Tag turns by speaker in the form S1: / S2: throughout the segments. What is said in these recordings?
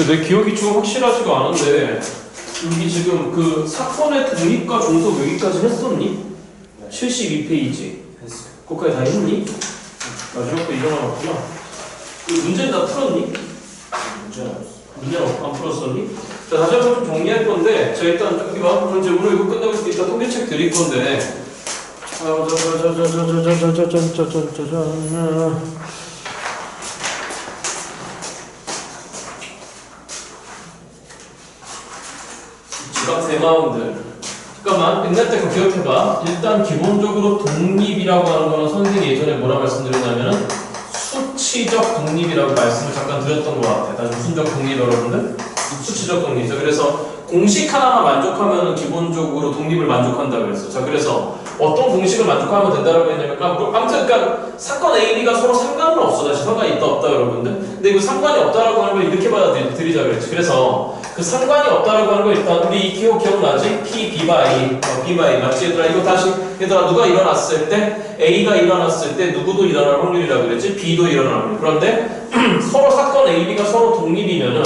S1: 내 기억이 좀 확실하지가 않은데 여기 지금 그 사건의 독립과 종속 여기까지 했었니? 72페이지 거기까지 다 했니? 마지막 거 이거 남았구나. 그 문제는 다 풀었니? 문제는 안 풀었었니? 자, 다시 한번 좀 정리할 건데 자 일단 여기 봐. 이제 오늘 이거 끝나고 있을 때 일단 통계책 드릴 건데 지각 대마운드. 잠깐만, 옛날 때 그거 기억해봐. 일단 기본적으로 독립이라고 하는 거는 선생님이 예전에 뭐라 말씀드렸냐면은 수치적 독립이라고 말씀을 잠깐 드렸던 것 같아. 다시 무슨적 독립 여러분들? 수치적 독립이죠. 그래서 공식 하나만 만족하면 기본적으로 독립을 만족한다 그랬어. 자, 그래서 어떤 공식을 만족하면 된다라고 했냐면, 아무튼, 그러니까 사건 A, B가 서로 상관은 없어. 다시 상관이 있다, 없다, 여러분들. 근데 그 상관이 없다라고 하는 걸 이렇게 받아들이자 그랬지. 그래서 그 상관이 없다라고 하는 거 일단 우리 이 기억나지? P, B by A, B by A 맞지? 얘들아, 이거 다시 얘들아 누가 일어났을 때 A가 일어났을 때 누구도 일어날 확률이라고 그랬지? B도 일어날 확률. 그런데 서로 사건 A, B가 서로 독립이면은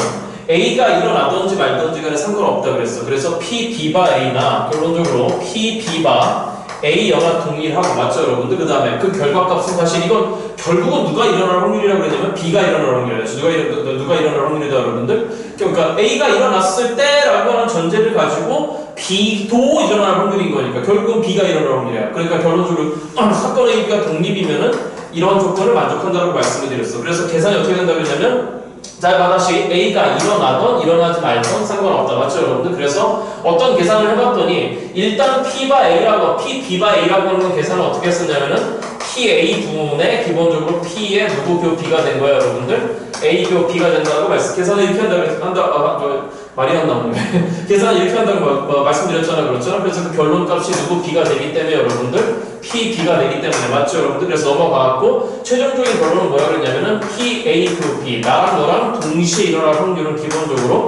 S1: A가 일어나든지 말든지 간에 상관없다 그랬어. 그래서 P, B바 A나 결론적으로 P, B바 A 연합 동일하고 맞죠 여러분들? 그 다음에 그 결과값은 사실 이건 결국은 누가 일어날 확률이라고 그랬냐면 B가 일어날 확률이었어. 누가 일어날 확률이다 여러분들? 그러니까 A가 일어났을 때라고 하는 전제를 가지고 B도 일어날 확률인 거니까 결국은 B가 일어날 확률이야. 그러니까 결론적으로 사건 A가 독립이면은 이런 조건을 만족한다고 말씀을 드렸어. 그래서 계산이 어떻게 된다고 했냐면 자, 다시 A가 일어나던 일어나지 말던 상관없다. 맞죠, 여러분들? 그래서 어떤 계산을 해봤더니 일단 P바 A라고, P, B바 A라고 하는 건 계산을 어떻게 했었냐면은 PA 분의 기본적으로 P의 누구 교 B가 된 거야, 여러분들? A 교 B가 된다고 계산을 이렇게 말이 안 나오네. 계산을 이렇게 한다고 말씀드렸잖아, 그렇죠? 그래서 그 결론값이 누구 B가 되기 때문에 여러분들 P, B가 되기 때문에 맞죠, 여러분들? 그래서 넘어가고 최종적인 결론은 뭐라 그랬냐면은 P, A 교 B 나랑 너랑 동시에 일어날 확률은 기본적으로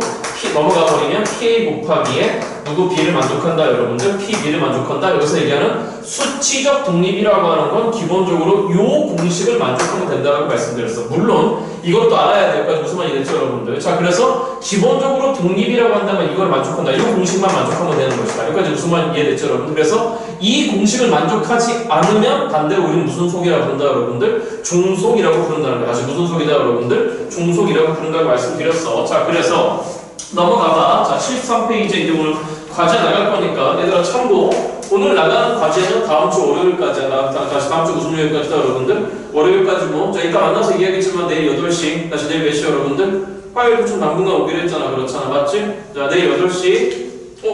S1: 넘어가 버리면 PA 곱하기에 누구 B를 만족한다 여러분들 P, B를 만족한다. 여기서 얘기하는 수치적 독립이라고 하는 건 기본적으로 요 공식을 만족하면 된다고 말씀드렸어. 물론 이것도 알아야 될 거야. 무슨 말이 됐죠 여러분들? 자, 그래서 기본적으로 독립이라고 한다면 이걸 만족한다. 이 공식만 만족하면 되는 것이다. 여기까지 무슨 말 이해됐죠 여러분들? 그래서 이 공식을 만족하지 않으면 반대로 우리는 무슨 속이라고 부른다 여러분들? 중속이라고 부른다는 거야. 다시 무슨 속이다 여러분들? 중속이라고 부른다고 말씀드렸어. 자, 그래서 넘어가봐. 자, 73페이지에 이제 오늘 과제 나갈 거니까 얘들아 참고. 오늘 나가는 과제는 다음 주 월요일까지야. 다시 다음 주 무슨 요일까지다 여러분들? 월요일까지고. 자, 이따 만나서 얘기하겠지만 내일 8시. 다시 내일 몇 시 여러분들? 화요일 좀 당분간 오기로 했잖아. 그렇잖아. 맞지? 자, 내일 8시.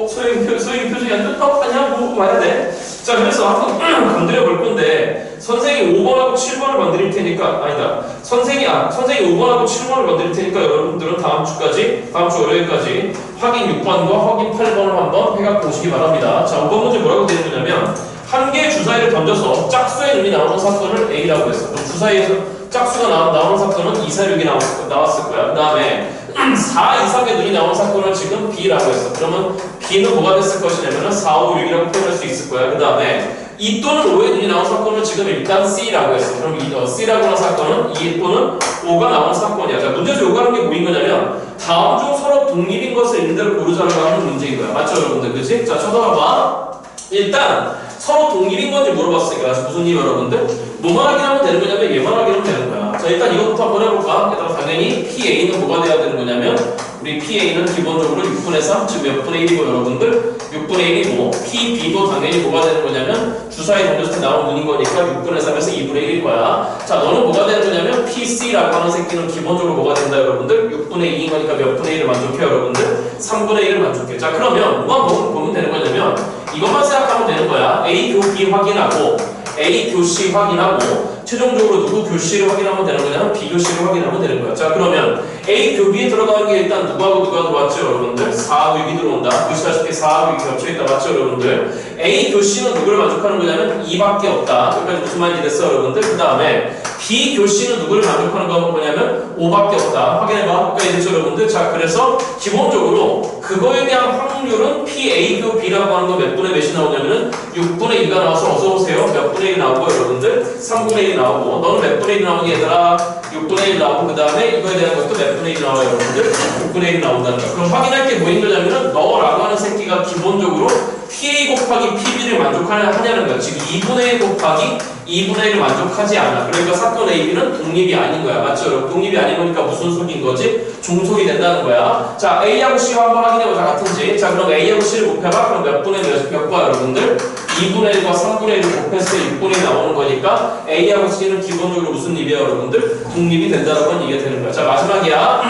S1: 소영이 표정이 안 좋다? 아니야? 뭐 봐야 돼. 자, 그래서 한번 건드려 볼 건데 선생이 5번하고 7번을 건드릴 테니까 아니다. 선생이 5번하고 7번을 건드릴 테니까 여러분들은 다음 주 월요일까지 확인 6번과 확인 8번을 한번 해갖고 오시기 바랍니다. 자, 5번 문제 뭐라고 되어 있냐면 한 개의 주사위를 던져서 짝수의 눈이 나오는 사건을 A라고 했어. 그럼 주사위에서 짝수가 나오는 사건은 2, 4, 6이 나왔을 거야. 그 다음에 4 이상의 눈이 나오는 사건을 지금 B라고 했어. 그러면 B는 뭐가 됐을 것이냐면 4, 5, 6이라고 표현할 수 있을 거야. 그 다음에 2 또는 5의 눈이 나온 사건을 지금 일단 C라고 했어. 그럼 C라고 하는 사건은 2 또는 5가 나온 사건이야. 자, 문제에서 요구하는 게 뭐인 거냐면 다음 중 서로 독립인 것을 있는 대로 고르자라고 하는 문제인 거야. 맞죠, 여러분들? 그치? 자, 쳐다봐봐. 일단 서로 독립인 건지 물어봤으니까 무슨 일 여러분들? 뭐만 확인하면 되는 거냐면 얘만 확인하면 되는 거야. 자, 일단 이것부터 한번 해볼까? 일단 당연히 PA는 뭐가 돼야 되는 거냐면 우리 PA는 기본적으로 6분의 3, 즉 몇 분의 1이고 여러분들 6분의 1이고 PB도 당연히 뭐가 되는 거냐면 주사위 던졌을 때 나온 눈인 거니까 6분의 3에서 2분의 1일 거야. 자, 너는 뭐가 되는 거냐면 PC라고 하는 새끼는 기본적으로 뭐가 된다 여러분들? 6분의 2인 거니까 몇 분의 1을 만족해 여러분들? 3분의 1을 만족해. 자, 그러면 뭐만 보면 되는 거냐면 이것만 생각하면 되는 거야. A 교 B 확인하고 A 교 C 확인하고 최종적으로 누구 교 C를 확인하면 되는 거냐면 B 교 C를 확인하면 되는 거야. 자, 그러면 A 교 B에 들어가는 게 일단 누구하고 누가 들어왔죠 여러분들? 4하고 6이 들어온다. 보시다시피 4하고 6이 겹쳐있다. 맞죠 여러분들? A 교 C는 누구를 만족하는 거냐면 2밖에 없다. 여기까지 무슨 말인지 됐어 여러분들? 그 다음에 B 교 C는 누구를 만족하는 거냐면 5밖에 없다. 확인해봐. 여기까지 됐죠 여러분들? 자, 그래서 기본적으로 그거에 대한 확률은 PA 교 B라고 하는 거 몇 분의 몇이 나오냐면은 6분의 2가 나와서 어서오세요. 몇 분의 1이 나오고 여러분들? 3분의 1이 나오고 너는 몇 분의 1이 나오니 얘들아? 6분의 1 나오고 그 다음에 이거에 대한 것도 몇 분의 1 나와요 여러분들? 6분의 1 나온다는 거. 그럼 확인할 게 뭐인 거냐면은 너라고 하는 새끼가 기본적으로 PA 곱하기 PB를 만족하냐는 거야. 지금 2분의 1 곱하기 2분의 1을 만족하지 않아. 그러니까 사건 AB는 독립이 아닌 거야. 맞죠? 여러분? 독립이 아닌 거니까 무슨 속인 거지? 중속이 된다는 거야. 자, A하고 C와 한번 확인해보자. 같은지. 자, 그럼 A하고 C를 곱해봐. 그럼 몇 분의 몇 과 여러분들? 2분의 1과 3분의 1을 곱했을 때 6분의 1 나오는 거니까 A하고 C는 기본적으로 무슨 입이야 여러분들? 독립이 된다는 건 이게 되는 거야. 자, 마지막이야.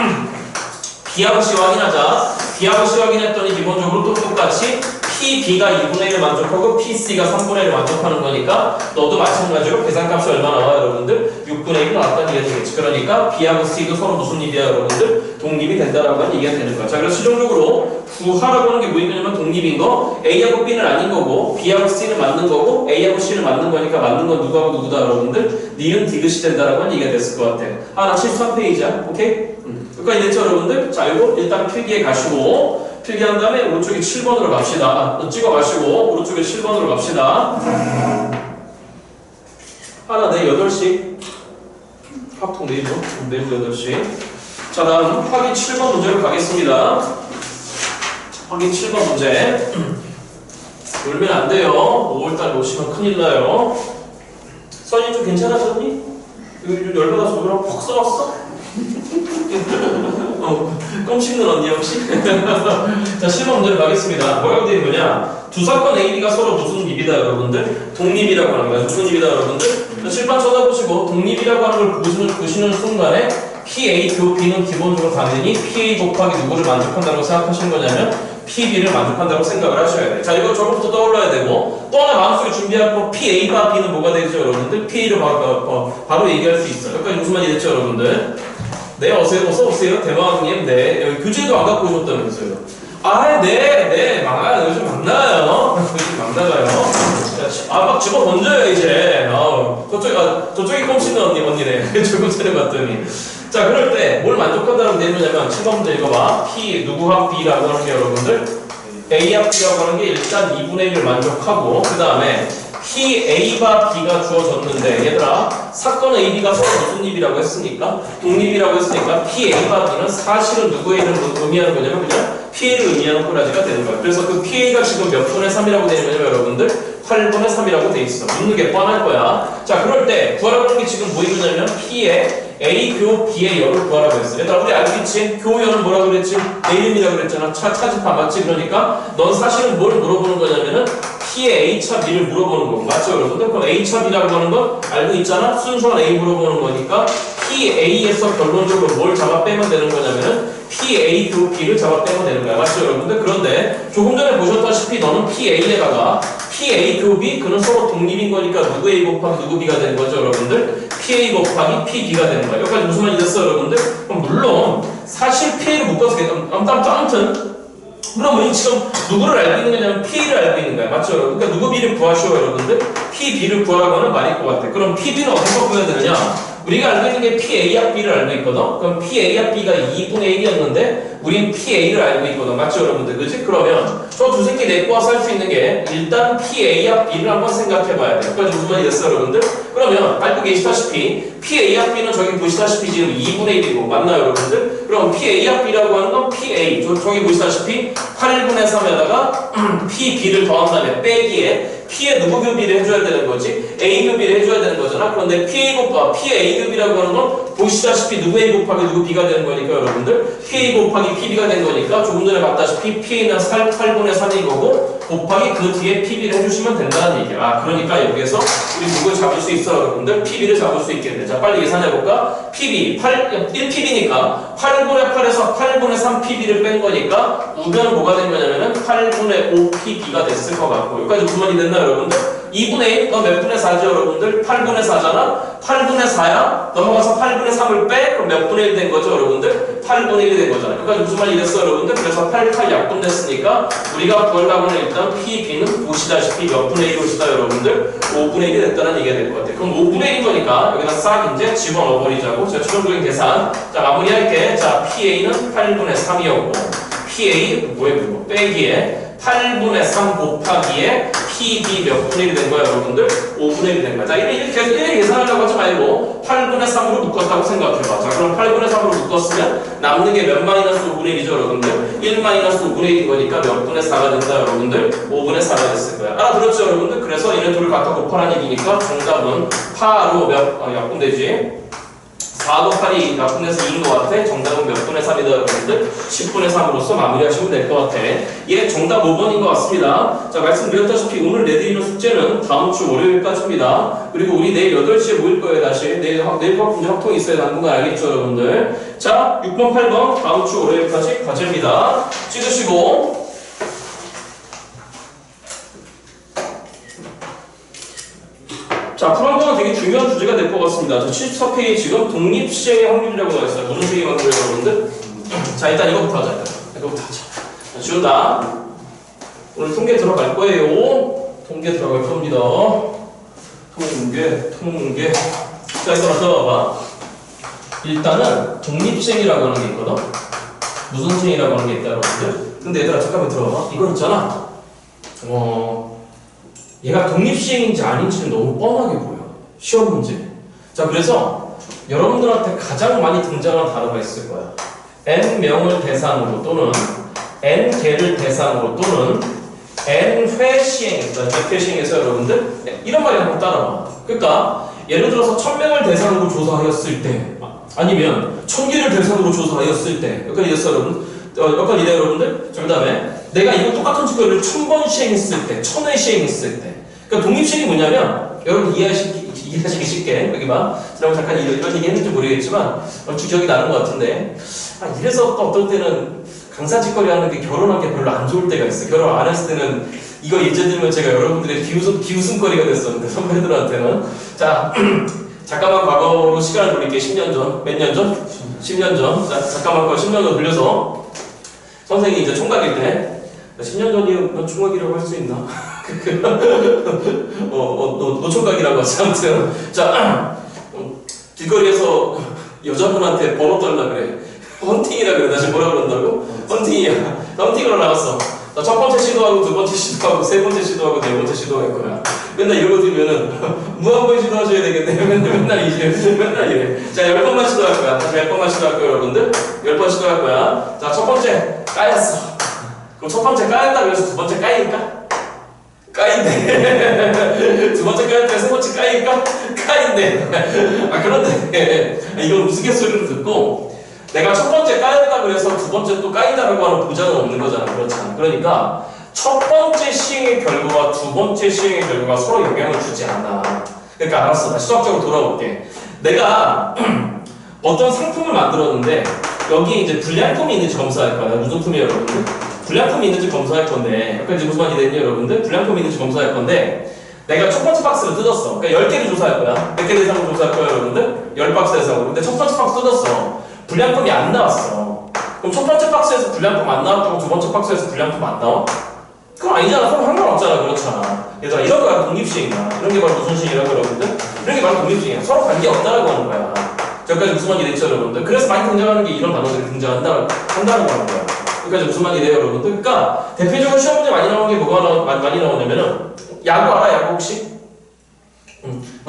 S1: B하고 C 확인하자. B하고 C 확인했더니 기본적으로 또 똑같이 PB가 2분의 1을 만족하고 PC가 3분의 1을 만족하는 거니까 너도 마찬가지로 계산값이 얼마 나와 여러분들? 6분의 1이 나왔다는 얘기가 되겠지. 그러니까 B하고 C도 서로 무슨 입이야 여러분들? 독립이 된다라고 하는 얘기가 되는 거야. 자, 그래서 최종적으로 구하라고 하는 게 뭐인 거냐면 독립인 거 A하고 B는 아닌 거고 B하고 C는 맞는 거고 A하고 C는 맞는 거니까 맞는 건 누구하고 누구다 여러분들? 니은 디귿이 된다라고 하는 얘기가 됐을 것 같아. 하나 73페이지야. 오케이? 여기까지 됐죠 여러분들? 자, 이거 일단 필기에 가시고 필기한 다음에 오른쪽에 7번으로 갑시다. 찍어가시고 오른쪽에 7번으로 갑시다. 하나 내일 8시 합통 내일도 8시. 자, 다음 확인 7번 문제로 가겠습니다. 확인 7번 문제. 놀면 안 돼요. 5월달 오시면 큰일 나요. 선이 좀 괜찮아졌니? 여기 좀 열받아서 그럼 퍽 썩었어? 껌 씹는 언니 혹시? 자, 7번 문제로 가겠습니다. 뭐라고 되어 있는 거냐? 두 사건 A, B가 서로 무슨 입이다 여러분들? 독립이라고 하는 거야. 무슨 입이다 여러분들? 칠판 쳐다보시고 독립이라고 하는 걸 보시는 순간에 PA 교 B는 기본적으로 당연히 PA 곱하기 누구를 만족한다고 생각하시는 거냐면 PB를 만족한다고 생각을 하셔야 돼. 자, 이거 저거부터 떠올라야 되고 또 하나 마음속에 준비할 거 PA와 B는 뭐가 되죠 여러분들? PA를 바로 얘기할 수 있어요. 여기까지 무슨 말이 됐죠 여러분들? 네, 어서오세요. 대마왕님. 네, 여기 교재도 안 갖고 오셨다면서요. 아, 네, 요즘 막 나가요. 요즘 막 나가요. 막 집어 던져요, 이제. 저쪽이 껌 씹는 언니네. 저거 찾아봤더니. 자, 그럴 때 뭘 만족한다는 게 뭐냐면, 7번 문제 읽어봐. P, 누구와 B라고 하는 게 여러분들, A와 B라고 하는 게 일단 2분의 1을 만족하고, 그 다음에, PA와 B가 주어졌는데 얘들아 사건 AB가 서로 무슨 입이라고 했으니까 독립이라고 했으니까 PA와 B는 사실은 누구의 일을 의미하는 거냐면 그냥 PA를 의미하는 꼬라지가 되는 거야. 그래서 그 PA가 지금 몇 분의 3이라고 되는 거냐면 여러분들 8분의 3이라고 돼 있어. 묻는 게 뻔할 거야. 자, 그럴 때 구하라고 하는 게 지금 뭐 이거냐면 P의 A 교 B의 열을 구하라고 했어. 얘들아 우리 알고 있지? 교열은 뭐라고 그랬지? 내 이름이라고 그랬잖아. 차집판 맞지? 그러니까 넌 사실은 뭘 물어보는 거냐면은 P의 A차 B를 물어보는 거고 맞죠 여러분들? 그럼 A차 B라고 하는 건 알고 있잖아? 순수한 A 물어보는 거니까 PA에서 결론적으로 뭘 잡아 빼면 되는 거냐면은 PA 교 B를 잡아 빼면 되는 거야. 맞죠 여러분들? 그런데 조금 전에 보셨다시피 너는 PA에다가 PA 교 B 그는 서로 독립인 거니까 누구 A 곱하기 누구 B가 되는 거죠 여러분들? PA 곱하기 PB가 되는 거야. 여기까지 무슨 말이 됐어 여러분들? 그럼 물론 사실 PA를 묶어서 아무튼 그럼 우리 지금 누구를 알고 있는 거냐면 P를 알고 있는 거야. 맞죠 여러분? 그러니까 누구 B를 구하시오 여러분들? PB를 구하라고 하는 말일 것 같아. 그럼 PB는 어떻게 구해야 되느냐? 우리가 알고 있는 게 PA와 B를 알고 있거든? 그럼 PA와 B가 2분의 1이었는데 우린 PA를 알고 있거든. 맞죠 여러분들? 그치? 그러면 저 두 새끼 내꺼와서 할 수 있는 게 일단 PA와 B를 한번 생각해 봐야 돼. 여기까지 무슨 말이 됐어 여러분들? 그러면 알고 계시다시피 PA와 B는 저기 보시다시피 지금 2분의 1이고 맞나요 여러분들? 그럼 PA와 B라고 하는 건 PA 저기 보시다시피 8분의 3에다가 PB를 더한 다음에 빼기에 P의 누구 교비를 해줘야 되는 거지? A 교비를 해줘야 되는 거잖아. 그런데 PA 교비라고 하는 건 보시다시피 누구 A 곱하기 누구 B가 되는 거니까 여러분들 PA 곱하기 PB가 된 거니까 조금 전에 봤다시피 PA는 8분의 3인 거고 곱하기 그 뒤에 PB를 해주시면 된다는 얘기야. 아, 그러니까 여기에서 우리 누굴 잡을 수 있어 여러분들? PB를 잡을 수 있겠네. 자, 빨리 계산해볼까? PB 1PB니까 8분의 8에서 8분의 3 PB를 뺀 거니까 우변은 뭐가 된 거냐면은 8분의 5 PB가 됐을 것 같고 여기까지 무슨 말이 됐나 여러분들? 2분의 1, 너 몇 분의 4죠 여러분들? 8분의 4잖아? 8분의 4야? 넘어가서 8분의 3을 빼? 그럼 몇 분의 1 된 거죠 여러분들? 8분의 1이 된 거잖아. 여기까지 무슨 말이 됐어 여러분들? 그래서 8 약분 됐으니까 우리가 구하려고 하는 일단 PB는 보시다시피 몇 분의 1이 오시다 여러분들? 5분의 1이 됐다는 얘기가 될 것 같아요. 그럼 5분의 1인 거니까 여기다 싹 이제 집어넣어버리자고. 제가 최종적인 계산. 자, 마무리할게. 자, PA는 8분의 3이었고 PA, 뭐에 빼기에 8분의 3 곱하기에 PB 몇 분의 1이 된 거야, 여러분들? 5분의 1이 된 거야. 자, 이렇게 계산하려고 하지 말고 8분의 3으로 묶었다고 생각해봐. 자, 그럼 8분의 3으로 묶었으면 남는 게 몇 마이너스 5분의 1이죠, 여러분들? 1 마이너스 5분의 1인 거니까 몇 분의 4가 된다, 여러분들? 5분의 4가 됐을 거야. 알아들었죠, 여러분들? 그래서 얘네 둘을 갖다 곱하라는 얘기니까 정답은 파로 약분되지? 4도 8이 약분해서 2인 것 같아. 정답은 몇 분의 3이다, 여러분들? 10분의 3으로서 마무리하시면 될 것 같아. 얘 정답 5번인 것 같습니다. 자, 말씀드렸다시피 오늘 내드리는 숙제는 다음 주 월요일까지입니다. 그리고 우리 내일 8시에 모일 거예요, 다시. 내일 문제 확통이 있어야 당분간 알겠죠, 여러분들? 자, 6번, 8번 다음 주 월요일까지 과제입니다. 찍으시고. 자, 프로한 거는 되게 중요한 주제가 될 것 같습니다. 저 74페이지 지금 독립시행의 확률이라고 나와 있어요. 무슨 식의 확률이에요, 여러분들? 자, 일단 이거부터 하자. 이거부터 하자. 자, 지운다. 오늘 통계 들어갈 거예요. 통계 들어갈 겁니다. 통계. 자, 이거 들어봐. 일단은 독립시행이라고 하는 게 있거든. 무슨 시행이라고 하는 게 있다, 여러분들? 근데 얘들아, 잠깐만 들어봐. 이거 있잖아. 얘가 독립시행인지 아닌지는 너무 뻔하게 보여. 시험 문제. 자, 그래서 여러분들한테 가장 많이 등장하는 단어가 있을 거야. n명을 대상으로 또는 n개를 대상으로 또는 n회 시행했다. 몇 회 시행해서 여러분들 이런 말이 한번 따라와. 그러니까 예를 들어서 1000명을 대상으로 조사하였을 때 아니면 1000개를 대상으로 조사하였을 때 여기까지 이랬어, 여러분? 여기까지 이래, 여러분들? 그 다음에 내가 이거 똑같은 짓거리를 1000번 시행했을 때, 1000회 시행했을 때. 그러니까 독립시행이 뭐냐면, 여러분 이해하시기 쉽게, 여기 봐. 제가 잠깐 이런 얘기 했는지 모르겠지만, 얼추 기억이 나는 것 같은데, 이래서 또 어떨 때는 강사짓거리 하는 게 결혼한 게 별로 안 좋을 때가 있어. 결혼 안 했을 때는 이거 예제 들면 제가 여러분들의 비웃음거리가 됐었는데, 선배들한테는. 자, 잠깐만 과거로 시간을 돌릴게. 10년 전. 몇 년 전? 10년 전. 자, 잠깐만 과거 10년 전 돌려서. 선생님이 이제 총각일 때 10년 전이면 총각이라고 할 수 있나? 노총각이라고 하지. 아무튼 자, 길거리에서 여자분한테 번호 달라 그래. 헌팅이라 그래. 다시 뭐라 그런다고? 헌팅이야. 헌팅으로 나갔어. 자, 첫 번째 시도하고 두 번째 시도하고 세 번째 시도하고 네 번째 시도할 거야. 맨날 이러고 들면은 무한번 시도하셔야 되겠네. 맨날 이래. 자, 10번만 시도할 거야. 다시 10번만 시도할 거야, 여러분들. 10번 시도할 거야. 자, 첫 번째 까였어. 그럼 첫 번째 까였다 그래서 두 번째 까일까? 까인데. 두 번째 까였다 세 번째 까일까? 까인데. 그런데 이건 우스갯소리를 듣고 내가 첫 번째 까였다 그래서 두 번째 또 까인다라고 하는 보장은 없는 거잖아. 그렇잖아. 그러니까 첫 번째 시행의 결과와 두 번째 시행의 결과가 서로 영향을 주지 않아. 그러니까 알았어. 다시 수학적으로 돌아올게. 내가 어떤 상품을 만들었는데 여기에 이제 불량품이 있는지 검사할 거야. 무슨 품이에요, 여러분들? 불량품이 있는지 검사할 건데 약간 이제 무슨 말이 됐니, 여러분들? 불량품이 있는지 검사할 건데 내가 첫 번째 박스를 뜯었어. 그러니까 10개를 조사할 거야. 100개 대상으로 조사할 거야, 여러분들? 10박스 대상으로. 근데 첫 번째 박스 뜯었어. 불량품이 안 나왔어. 그럼 첫 번째 박스에서 불량품 안 나왔다고 두 번째 박스에서 불량품 안 나와? 그건 아니잖아. 서로 상관없잖아. 그렇잖아. 얘들아, 이런 거가 독립시행이야. 이런 게 바로 무슨 시행이라고, 여러분들? 이런 게 바로 독립시행이야. 서로 관계없다라고 하는 거야. 저기까지 무슨 말이 됐죠, 여러분들? 그래서 많이 등장하는 게 이런 단어들이 등장한다는 거야. 그러니까 무슨 말이 돼요, 여러분들? 그러니까 대표적으로 시험 문제 많이 나오는 게 뭐가 많이 나오냐면은 야구 알아? 야구 혹시?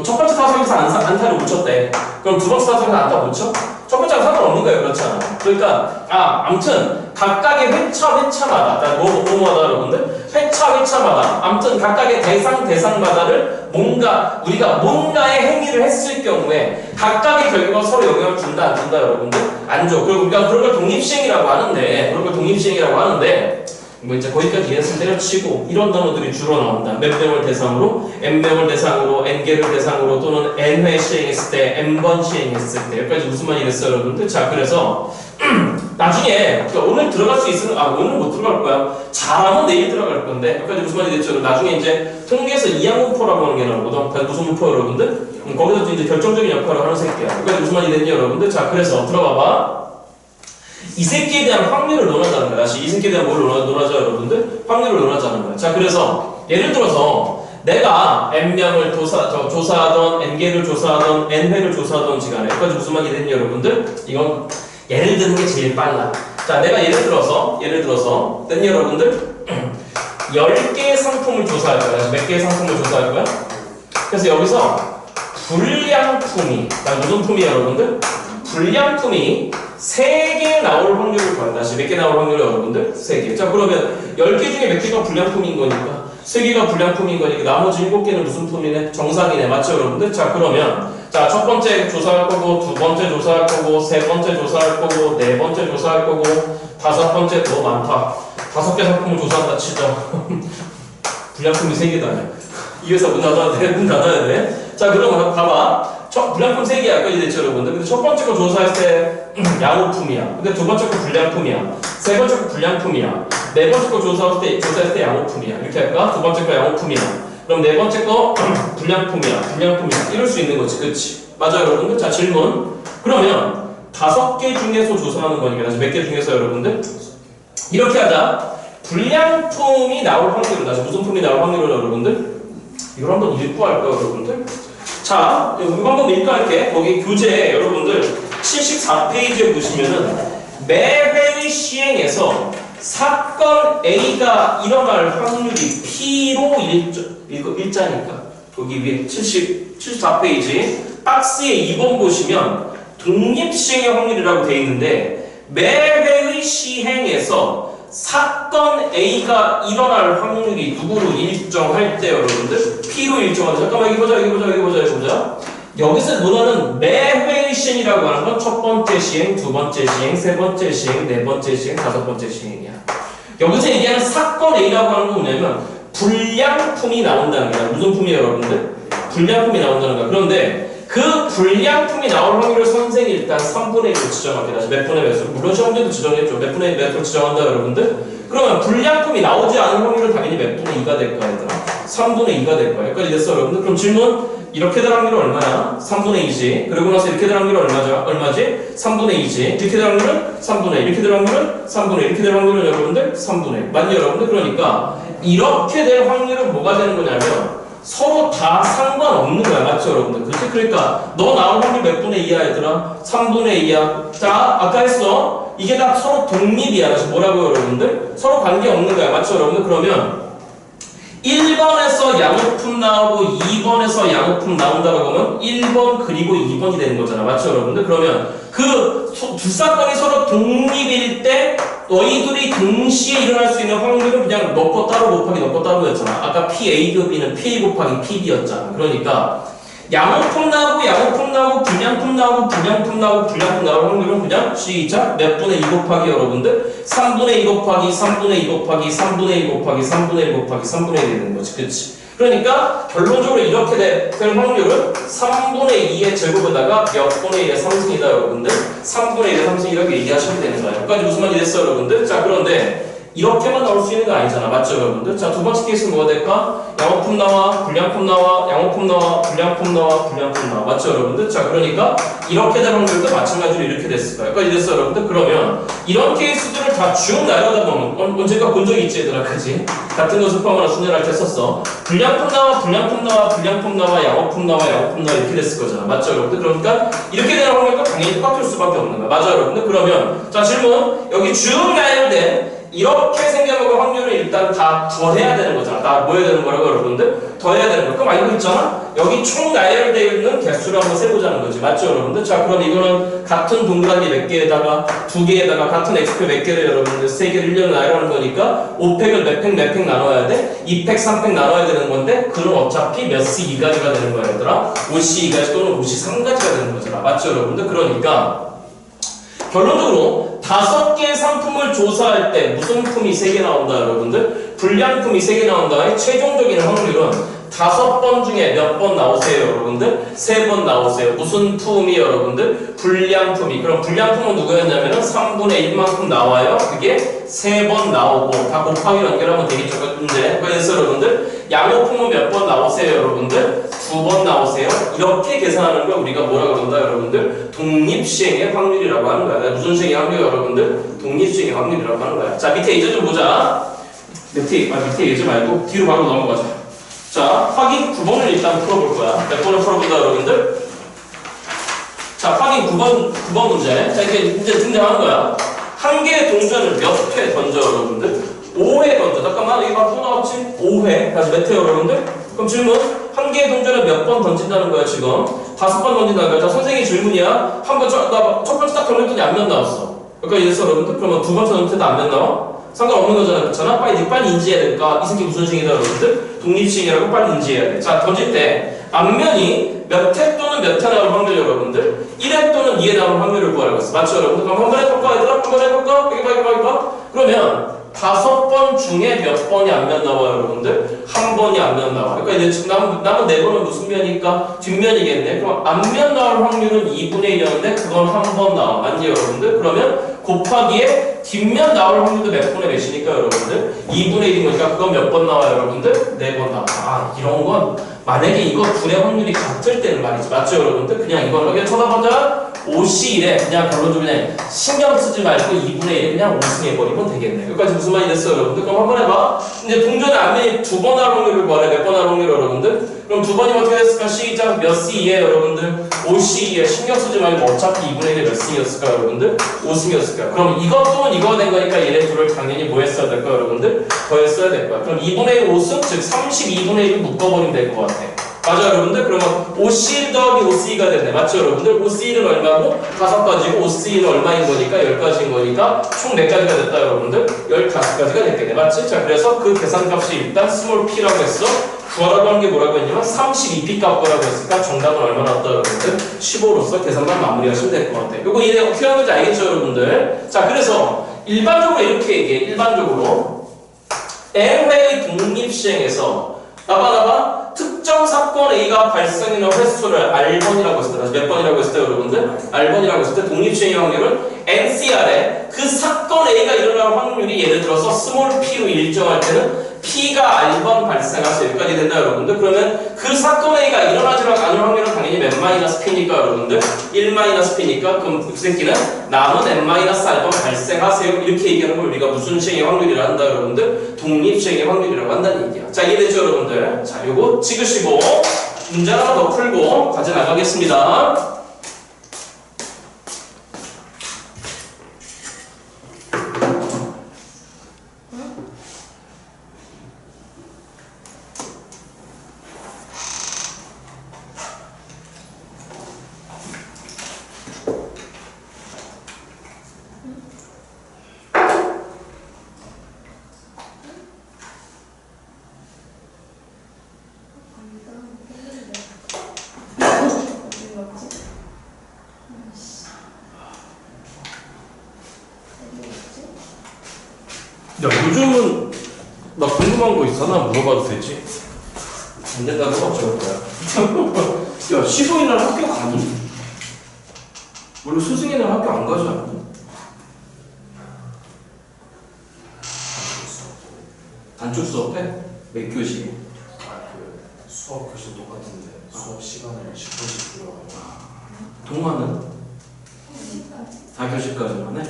S1: 첫 번째 타석에서 안타를 못 쳤대. 그럼 두 번째 타석에서 안타 못 쳐? 첫 번째랑 상관없는 거예요. 그렇잖아. 그러니까 아무튼 각각의 회차마다 뭐하다 여러분들? 회차마다 아무튼 각각의 대상마다를 우리가 뭔가의 행위를 했을 경우에 각각의 결과가 서로 영향을 준다 안 준다, 여러분들? 안 줘. 그리고 우리가 그런 걸 독립시행이라고 하는데 뭐 이제 거기까지 이해했으면 때려치고 이런 단어들이 주로 나온다. 몇 명을 대상으로, n명을 대상으로, n개를 대상으로 또는 n회 시행했을 때, n번 시행했을 때 여기까지 무슨 말이 됐어요, 여러분들? 자, 그래서 나중에 오늘 들어갈 수 있으면 오늘 못 들어갈 거야. 잘하면 내일 들어갈 건데 여기까지 무슨 말이 됐죠? 나중에 이제 통계에서 이항분포라고 하는 게 나오거든. 무슨 분포, 여러분들? 거기서 이제 결정적인 역할을 하는 새끼야. 여기까지 무슨 말이 됐니, 여러분들? 자, 그래서 들어봐봐. 이 새끼에 대한 확률을 논하자는 거야. 다시 이 새끼에 대한 뭘 논하죠, 여러분들? 확률을 논하자는 거야. 자, 그래서 예를 들어서 내가 n명을 조사하던, n개를 조사하던, n회를 조사하던 시간에 여기까지 무슨 말이 됐니, 여러분들? 이건 예를 드는 게 제일 빨라. 자, 내가 예를 들어서 됐니, 여러분들? 10개의 상품을 조사할 거야. 몇 개의 상품을 조사할 거야? 그래서 여기서 불량품이, 무슨 품이에요, 여러분들? 불량품이 3개 나올 확률을 구한다. 다시 몇 개 나올 확률을 여러분들? 3개. 자, 그러면 10개 중에 몇 개가 불량품인 거니까 3개가 불량품인 거니까 나머지 7개는 무슨 품이네? 정상이네. 맞죠, 여러분들? 자, 그러면 자, 첫 번째 조사할 거고, 두 번째 조사할 거고, 세 번째 조사할 거고, 네 번째 조사할 거고, 다섯 번째 너무 많다. 5개 상품을 조사한다 치자. 불량품이 3개도 아니야. 이 회사 문 닫아야 돼. 문 닫아야 돼. 자, 그럼 봐봐. 불량품 3개 아까지 됐죠, 여러분들. 근데 첫 번째 거 조사할 때 양호품이야. 근데 두 번째 거 불량품이야. 세 번째 거 불량품이야. 네 번째 거 조사할 때 양호품이야. 이렇게 할까? 두 번째 거 양호품이야. 그럼 네 번째 거 불량품이야. 이럴 수 있는 거지. 그치? 맞아요, 여러분들? 자, 질문. 그러면 5개 중에서 조사하는 거니까 다시 몇 개 중에서 여러분들? 이렇게 하자. 불량품이 나올 확률을, 다시 무슨 품이 나올 확률을 여러분들? 이걸 한번 읽고 할까요, 여러분들? 자, 이거 한번 읽고 할게. 거기 교재 여러분들 74페이지에 보시면은 매회 시행에서 사건 A가 일어날 확률이 P로 일자니까 여기 위에 74페이지 박스에 2번 보시면 독립시행의 확률이라고 되어 있는데 매회의 시행에서 사건 A가 일어날 확률이 누구로 일정할 때 여러분들 P로 일정하다. 잠깐만 여기 보자. 여기서 문헌은 매회의 시행이라고 하는 건 첫 번째 시행, 두 번째 시행, 세 번째 시행, 네 번째 시행, 다섯 번째 시행이야. 여기서 얘기하는 사건 A라고 하는 건 뭐냐면 불량품이 나온다는 거야. 무슨 품이에요, 여러분들? 불량품이 나온다는 거야. 그런데 그 불량품이 나올 확률을 선생이 일단 3분의 1로 지정할게. 다시 몇 분의 몇으로? 물론 시험제도 지정했죠. 몇 분의 몇으로 지정한다, 여러분들? 그러면 불량품이 나오지 않은 확률은 당연히 몇 분의 2가 될 거야, 얘들아? 3분의 2가 될 거야. 여기까지 됐어, 여러분들? 그럼 질문. 이렇게 될 확률은 얼마야? 3분의 2지. 그러고 나서 이렇게 될 확률은 얼마지? 3분의 2지. 이렇게 될 확률은 3분의 1. 이렇게 될 확률은 3분의 1. 이렇게 될 확률은 여러분들 3분의 1. 맞니, 여러분들? 그러니까 이렇게 될 확률은 뭐가 되는 거냐면 서로 다 상관없는 거야. 맞죠, 여러분들? 그렇지? 그러니까 너 나올 확률 몇 분의 2야, 얘들아? 3분의 2야. 자, 아까 했어. 이게 다 서로 독립이야. 그래서 뭐라고요, 여러분들? 서로 관계없는 거야. 맞죠, 여러분들? 그러면 1번에서 양호품 나오고 2번에서 양호품 나온다고 하면 1번 그리고 2번이 되는 거잖아. 맞죠, 여러분들? 그러면 그 두 사건이 서로 독립일 때 너희들이 동시에 일어날 수 있는 확률은 그냥 너 거 따로 곱하기 너 거 따로였잖아. 아까 PA급이는 PA 곱하기 PB였잖아. 그러니까 양호품 나오고 불량품 나올 확률은 그냥 시작 몇 분의 2 곱하기 여러분들 3분의 2 곱하기 3분의 2 곱하기 3분의 2 곱하기 3분의 1 곱하기 3분의 1이 되는 거지. 그치? 그러니까 결론적으로 이렇게 될 확률은 3분의 2의 제곱에다가 몇 분의 1의 3승이다, 여러분들. 3분의 1의 3승 이라고 얘기하시면 되는 거예요. 여기까지 무슨 말이 됐어요, 여러분들? 자, 그런데 이렇게만 나올 수 있는 거 아니잖아. 맞죠, 여러분들? 자, 두 번째 케이스는 뭐가 될까? 양호품 나와, 불량품 나와, 양호품 나와, 불량품 나와, 불량품 나와. 맞죠, 여러분들? 자, 그러니까 이렇게 된 확률도 마찬가지로 이렇게 됐을 거예요. 여기까지 됐어요, 여러분들? 그러면 이런 케이스들을 다 쭉 나열하다 보면 언젠가 본 적이 있지, 얘들아, 그지? 같은 것을 포함하는 순열할 때 썼어. 불량품 나와, 불량품 나와, 불량품 나와, 양호품 나와, 양호품 나와 이렇게 됐을 거잖아. 맞죠, 여러분들? 그러니까 이렇게 되는 확률과 당연히 똑같을 수밖에 없는 거야. 맞죠, 여러분들? 그러면 자, 질문. 여기 쭉 나열된 이렇게 생겨먹을 확률을 일단 다 더해야 되는 거잖아. 다 뭐 해야 되는 거라고, 여러분들? 더해야 되는 거. 그럼 알고 있잖아? 여기 총 나열되어 있는 개수를 한번 세보자는 거지. 맞죠, 여러분들? 자, 그럼 이거는 같은 동그라미 몇 개에다가 두 개에다가 같은 x표 몇 개를 여러분들 세 개를 1년을 나열하는 거니까 5팩을 몇 팩 나눠야 돼? 2팩, 3팩 나눠야 되는 건데 그럼 어차피 몇 C 2가지가 되는 거야, 얘들아? 5C 2가지 또는 5C 3가지가 되는 거잖아. 맞죠, 여러분들? 그러니까 결론적으로 5개의 상품을 조사할 때 무슨 품이 3개 나온다, 여러분들? 불량품이 3개 나온다의 최종적인 확률은 5번 중에 몇 번 나오세요, 여러분들? 3번 나오세요. 무슨 품이, 여러분들? 불량품이. 그럼 불량품은 누구였냐면은 3분의 1만큼 나와요. 그게 3번 나오고 다 곱하기 연결하면 되겠죠. 근데 그래서 여러분들 양호품은 몇 번 나오세요, 여러분들? 2번 나오세요. 이렇게 계산하는 걸 우리가 뭐라 그런다, 여러분들? 독립시행의 확률이라고 하는 거야. 무슨 시행의 확률, 여러분들? 독립시행의 확률이라고 하는 거야. 자, 밑에 예제 좀 보자. 밑에 예제 말고 뒤로 바로 넘어가자. 자, 확인 9번을 일단 풀어볼 거야. 몇 번을 풀어본다, 여러분들? 자, 확인 9번 문제. 자, 이제 등장하는 거야. 한 개의 동전을 몇 회 던져, 여러분들? 5회 던져. 잠깐만, 여기 막 또 나왔지? 5회. 다시 몇 회 여러분들? 그럼 질문. 한 개의 동전을 몇 번 던진다는 거야 지금? 5번 던진다는 거야. 자, 선생님 질문이야. 한 번 첫 번째 딱 던졌더니 안면 나왔어. 여기까지 됐어 여러분들? 그러면 두 번째 던질 때도 안면 나와? 상관없는 거잖아, 그렇잖아? 빨리 인지해야 될까? 이 새끼 무슨 층이다 여러분들? 독립층이라고 빨리 인지해야 돼. 자, 던질 때 앞면이 몇 회 또는 몇 회 나올 확률 여러분들? 1회 또는 2회 나올 확률을 구하라고 했어. 맞죠 여러분들? 그럼 한번 해볼까 얘들아? 한번 해볼까? 여기 봐. 그러면 5번 중에 몇 번이 앞면 나와 여러분들? 한 번이 앞면 나와. 그러니까 이제 지금 남은 4번은 무슨 면이니까? 뒷면이겠네. 그럼 앞면 나올 확률은 2분의 1이었는데 그건 한 번 나와. 맞니 여러분들? 그러면 곱하기에 뒷면 나올 확률도 몇 분의 몇이니까 여러분들? 2분의 1인 거니까 그건 몇 번 나와 여러분들? 4번 나와. 아, 이런 건 만약에 이거 둘의 확률이 같을 때는 말이지. 맞죠 여러분들? 그냥 이걸 여기 쳐다보자. 5C1에 그냥 결론적으로 그냥 신경 쓰지 말고 2분의 1에 그냥 5승해버리면 되겠네. 여기까지 무슨 말이 됐어요 여러분들? 그럼 한번 해봐. 이제 동전의 앞면이 2번 할 확률을 구하래. 몇 번 할 확률 여러분들? 그럼 2번이면 어떻게 됐을까? 시작. 몇 C에 여러분들? 5C에 신경 쓰지 말고 어차피 2분의 1에 몇 승이었을까 여러분들? 5승이었을까? 그럼 이것 또는 이거가 된 거니까 얘네 둘을 당연히 뭐 했어야 될까 여러분들? 더했어야 될 거야. 그럼 2분의 1 5승 즉 32분의 1을 묶어버리면 될 것 같아. 맞아요 여러분들? 그러면 5C1 더하기 5C2가 됐네. 맞죠 여러분들? 5C1은 얼마고? 5가지고 5C2는 얼마인 거니까 10가지인 거니까 총 4가지가 됐다 여러분들? 15가지가 됐겠네. 맞지? 자 그래서 그 계산값이 일단 스몰 p라고 했어. 구하라고 한 게 뭐라고 했냐면 32p 값 구하라고 했으니까 정답은 얼마 나왔다 여러분들? 15로서 계산만 마무리하시면 될 것 같아요. 요거 얘네 어떻게 하는 건지 알겠죠 여러분들? 자 그래서 일반적으로 이렇게 얘기해. 일반적으로 N회의 독립시행에서 봐봐 특정 사건 A가 발생하는 횟수를 R번이라고 했을 때 다시 몇 번이라고 했을 때 여러분들? R번이라고 했을 때 독립시행의 확률은 NCR에 그 사건 A가 일어날 확률이 예를 들어서 스몰 p로 일정할 때는 P가 R번 발생해서 여기까지 된다 여러분들. 그러면 그 사건 A가 일어나지 않을 확률은 당연히 몇 마이너스 P니까 여러분들 1 마이너스 P니까 그럼 그 새끼는 남은 N 마이너스 R번 발생하세요. 이렇게 얘기하는 걸 우리가 무슨 시행의 확률이라 한다 여러분들? 독립시행의 확률이라고 한다는 얘기야. 자 이해되죠 여러분들? 자 요거 찍으시고 문제 하나 더 풀고 가져 나가겠습니다. 야 요즘은 나 궁금한 거 있어? 하나 물어봐도 되지? 안 된다는 거 어쩔 거야? 야 시소인 날 학교 가니? 원래 스승의 날 학교 안 가지 않니? 단축 수업해? 몇 교시?
S2: 수업 교실 똑같은데 수업 시간을 10분씩 줄여가지고
S1: 동화는? 4교시까지만 해?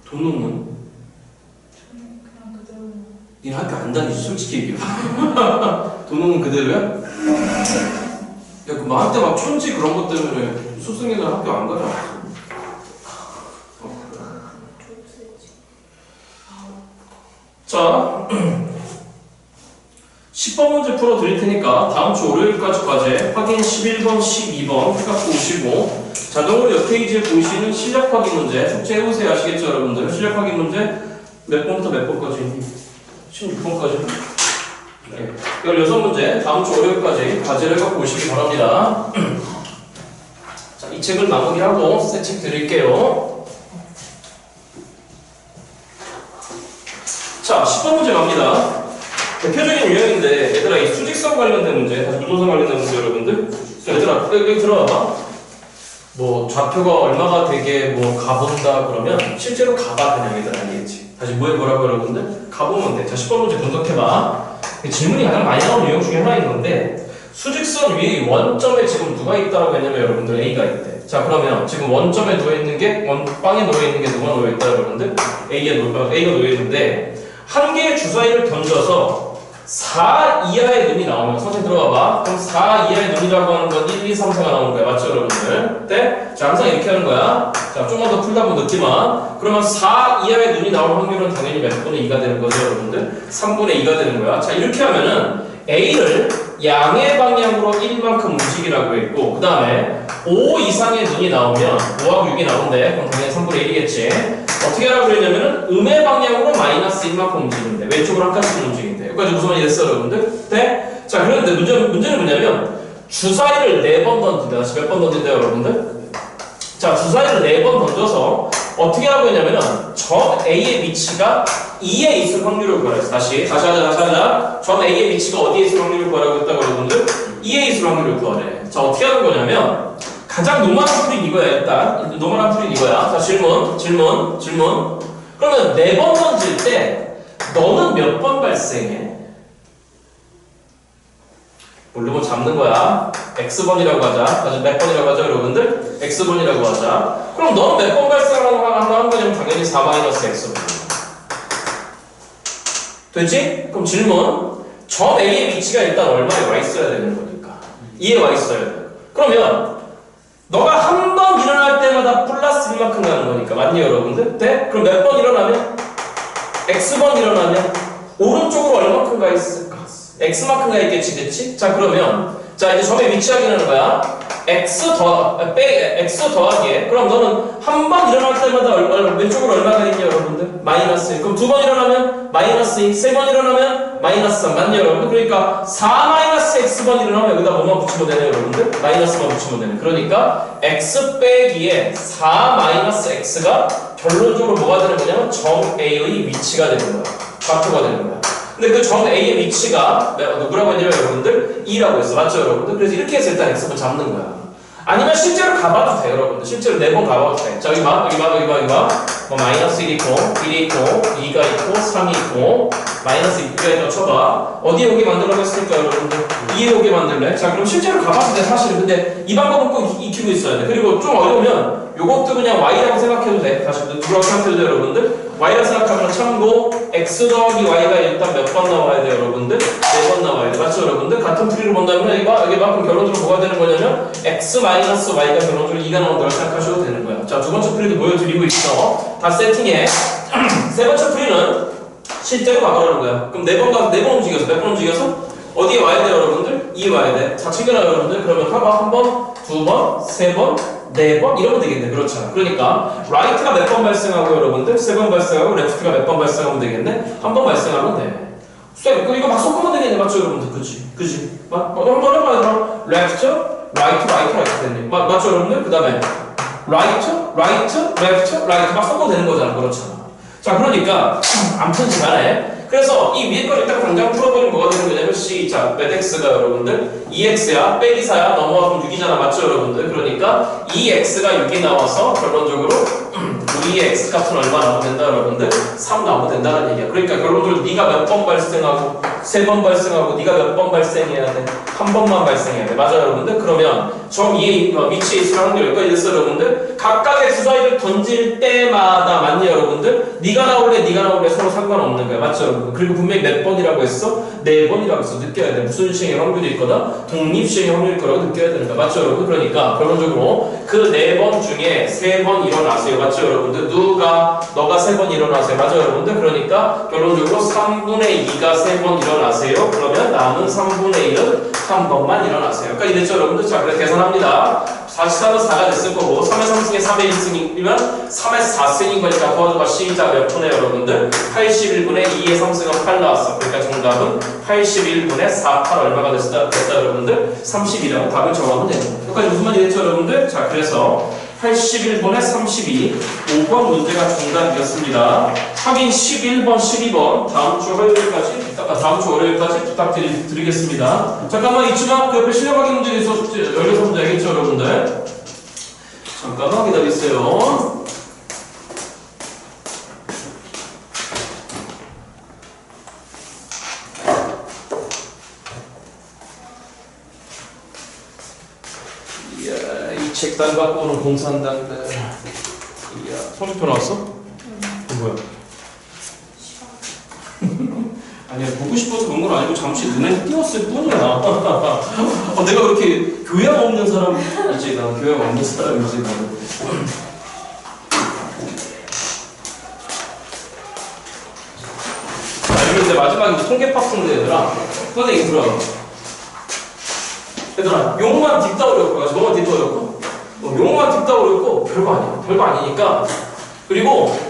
S1: 도농은?
S3: 그냥 그대로.
S1: 니 학교 안 다니지 솔직히 얘기해. 도농은 그대로야? 야 그 막 한때 막 촌지 그런 것 때문에 스승의 날 학교 안 가지 않았어? 자 10번 문제 풀어 드릴 테니까 다음 주 월요일까지 과제 확인 11번, 12번 해갖고 오시고 자동으로 옆 페이지에 보이시는 실력 확인 문제 숙제해보세요. 아시겠죠 여러분들? 실력 확인 문제 몇 번부터 몇 번까지? 16번까지? 네. 16문제 다음 주 월요일까지 과제를 해갖고 오시기 바랍니다. 자, 이 책을 마무리하고 새 책 드릴게요. 자 10번 문제 갑니다. 대표적인 유형인데 얘들아 이 수직성 관련된 문제 다시 무도성 관련된 문제 여러분들 얘들아 여기 들어와봐. 뭐 좌표가 얼마가 되게 뭐 가본다 그러면 실제로 가봐 그냥 얘들 아니겠지. 다시 뭐라고 여러분들? 가보면 돼. 자 10번 문제 분석해봐. 질문이 가장 많이 나오는 유형 중에 하나인 건데 수직선 위에 원점에 지금 누가 있다라고 했냐면 여러분들 A가 있대. 자 그러면 지금 원점에 놓여있는 게 빵에 놓여있는 게 누가 놓여있다 여러분들? A가 놓여있는데 한 개의 주사위를 던져서 4 이하의 눈이 나오면 선생님 들어봐봐. 그럼 4 이하의 눈이라고 하는 건 1, 2, 3, 4가 나오는 거야. 맞죠 여러분들? 네? 자 항상 이렇게 하는 거야. 자 좀만 더 풀다 보면 늦지만 그러면 4 이하의 눈이 나올 확률은 당연히 몇 분의 2가 되는 거죠 여러분들? 3분의 2가 되는 거야. 자 이렇게 하면은 A를 양의 방향으로 1만큼 움직이라고 했고 그 다음에 5 이상의 눈이 나오면 5하고 6이 나오는데 그럼 당연히 3분의 1이겠지. 어떻게 하라고 그랬냐면은 음의 방향으로 마이너스 1만큼 움직이는데 왼쪽으로 한 칸씩 움직이는데 여기까지 무슨 말이 됐어 여러분들? 네? 자 그런데 문제는 뭐냐면 주사위를 4번 던진다. 다시 몇 번 던진다 여러분들? 자 주사위를 4번 던져서 어떻게 하라고 했냐면은 점 A의 위치가 2에 있을 확률을 구하랬어. 다시 하자. 점 A의 위치가 어디에 있을 확률을 구하라고 했다고 여러분들? 2에 있을 확률을 구하래. 자 어떻게 하는 거냐면 가장 노멀한 풀이 이거야 일단. 노멀한 풀이 이거야. 자 질문. 그러면 4번 던질 때 너는 몇 번 발생해? 모르면 잡는 거야. X번이라고 하자. 다시 몇 번이라고 하죠 여러분들? X번이라고 하자. 그럼 너는 몇 번 발생하는 거냐면 당연히 4-X번. 되지? 그럼 질문. 점 A의 위치가 일단 얼마에 와 있어야 되는 거니까. 2에 와 있어야 돼. 그러면 너가 한 번 일어날 때마다 플러스 1만큼 가는 거니까. 맞니 여러분들? 네? 그럼 몇 번 일어나면? X번 일어나면 오른쪽으로 얼마큼 가 있을까? X만큼 가 있겠지, 그치? 자 그러면 자 이제 점의 위치 확인하는 거야. X 더하기에 그럼 너는 한 번 일어날 때마다 왼쪽으로 얼마가 있냐 여러분들? 마이너스 1. 그럼 2번 일어나면 마이너스 2. 3번 일어나면 마이너스 3. 맞냐 여러분들? 그러니까 4-X번 일어나면 여기다 뭐만 붙이면 되네 여러분들? 마이너스만 붙이면 되네. 그러니까 X 빼기에 4-X가 결론적으로 뭐가 되는 거냐면 점 A의 위치가 되는 거야. 좌표가 되는 거야. 근데 그 점 A의 위치가 누구라고 했냐면 여러분들 2라고 했어. 맞죠 여러분들? 그래서 이렇게 해서 일단 X번 잡는 거야. 아니면 실제로 가봐도 돼요 여러분들. 실제로 4번 가봐도 돼. 자 여기 봐. 뭐 마이너스 1 있고 1이 있고 2가 있고 3이 있고 마이너스 2가 있다고 쳐봐. 어디에 오게 만들어냈으니까 여러분들? 2에 오게 만들래? 자 그럼 실제로 가봐도 돼 사실은. 근데 이 방법은 꼭 익히고 있어야 돼. 그리고 좀 어려우면 요것도 그냥 Y라고 생각해도 돼. 다시 누구라고 생각해도 돼 여러분들? Y라고 생각하면 참고 X 더하기 Y가 일단 몇 번 나와야 돼 여러분들? 4번 나와야 돼. 맞죠 여러분들? 같은 풀이를 본다면 여기 봐. 그럼 결론적으로 뭐가 되는 거냐면 X 마이너스 Y가 결론적으로 2가 나온다고 생각하셔도 되는 거야. 자 두 번째 풀이도 보여드리고 있어. 다 세팅해. 세 번째 풀이는 실제로 가보라는 거야. 그럼 4번 움직여서 몇 번 움직여서? 어디에 와야 돼 여러분들? 2에 와야 돼. 자 챙겨놔 여러분들. 그러면 봐봐. 한 번, 두 번, 세 번, 4번 이러면 되겠네. 그렇잖아. 그러니까 right가 몇 번 발생하고 여러분들 3번 발생하고 left가 몇 번 발생하면 되겠네. 한 번 발생하면 돼. 쌤 이거 막 섞으면 되겠네. 맞죠 여러분들? 그치? 한번 해봐요. 그럼 left, right 됐네. 맞죠 여러분들? 그 다음에 right, left 막 섞어도 되는 거잖아. 그렇잖아. 자 그러니까 아무튼 간에 그래서 이 위에 거를 딱 당장 풀어버리면 뭐가 되는 거냐면 C. 자, 몇 X가 여러분들? 2X야, 빼기 4야, 넘어가면 6이잖아. 맞죠, 여러분들? 그러니까 2X가 6이 나와서 결론적으로 우리의 X 값은 얼마 나오면 된다, 여러분들? 3 나오면 된다는 얘기야. 그러니까 결론적으로 네가 몇 번 발생하고 3번 발생하고 네가 몇 번 발생해야 돼? 한 번만 발생해야 돼. 맞아요, 여러분들? 그러면 점 2의 위치에 있을 확률 여기까지 됐어, 여러분들? 각각의 주사위를 던질 때마다 맞니, 여러분들? 네가 나올래 서로 상관없는 거야. 맞죠, 여러분? 그리고 분명히 몇 번이라고 했어? 4번이라고 했어. 느껴야 돼. 무슨 시행의 확률이 있거나 독립시행의 확률일 거라고 느껴야 되는 거야. 맞죠, 여러분? 그러니까 결론적으로 그 4번 중에 3번 일어나세요. 맞죠, 여러분들? 너가 3번 일어나세요. 맞죠, 여러분들? 그러니까 결론적으로 3분의 2가 3번 일어나세요. 그러면 남은 3분의 1은 한 번만 일어나세요. 여기까지 됐죠, 여러분들? 자, 그래서 계산합니다. 4는 4가 됐을 거고 3의 3승에 3의 1승이면 3의 4승인 거니까 도와줘봐. 시작 몇 분에 여러분들? 81분의 2의 3승은 8 나왔어. 그러니까 정답은 81분의 4, 8 얼마가 됐다 여러분들? 32라고 답을 정하면 되는 거예요. 여기까지 무슨 말이 됐죠 여러분들? 자 그래서 81분의 32 5번 문제가 정답이었습니다. 확인 11번, 12번 다음 주 월요일까지 부탁드리겠습니다. 잠깐만 이쯤만 그 옆에 실력 확인 문제 있어서 열려서 문제 알겠죠 여러분들? 잠깐만 기다리세요. 이 책단 갖고 오는 공산당들. 이야, 성적표 나왔어? 뭐야? 아니야, 보고 싶어서 그런 건 아니고 잠시 눈에 띄었을 뿐이야. 내가 그렇게 교양 없는 사람이지. 난 교양 없는 사람이지. 나는. 자, 그리고 이제 마지막에 통계 파트인데 얘들아. 선생님 들어봐. 얘들아, 용만 딥다 어렵고, 용만 딥다 어렵고, 용만 딥다 어렵고, 별거 아니야. 별거 아니니까. 그리고,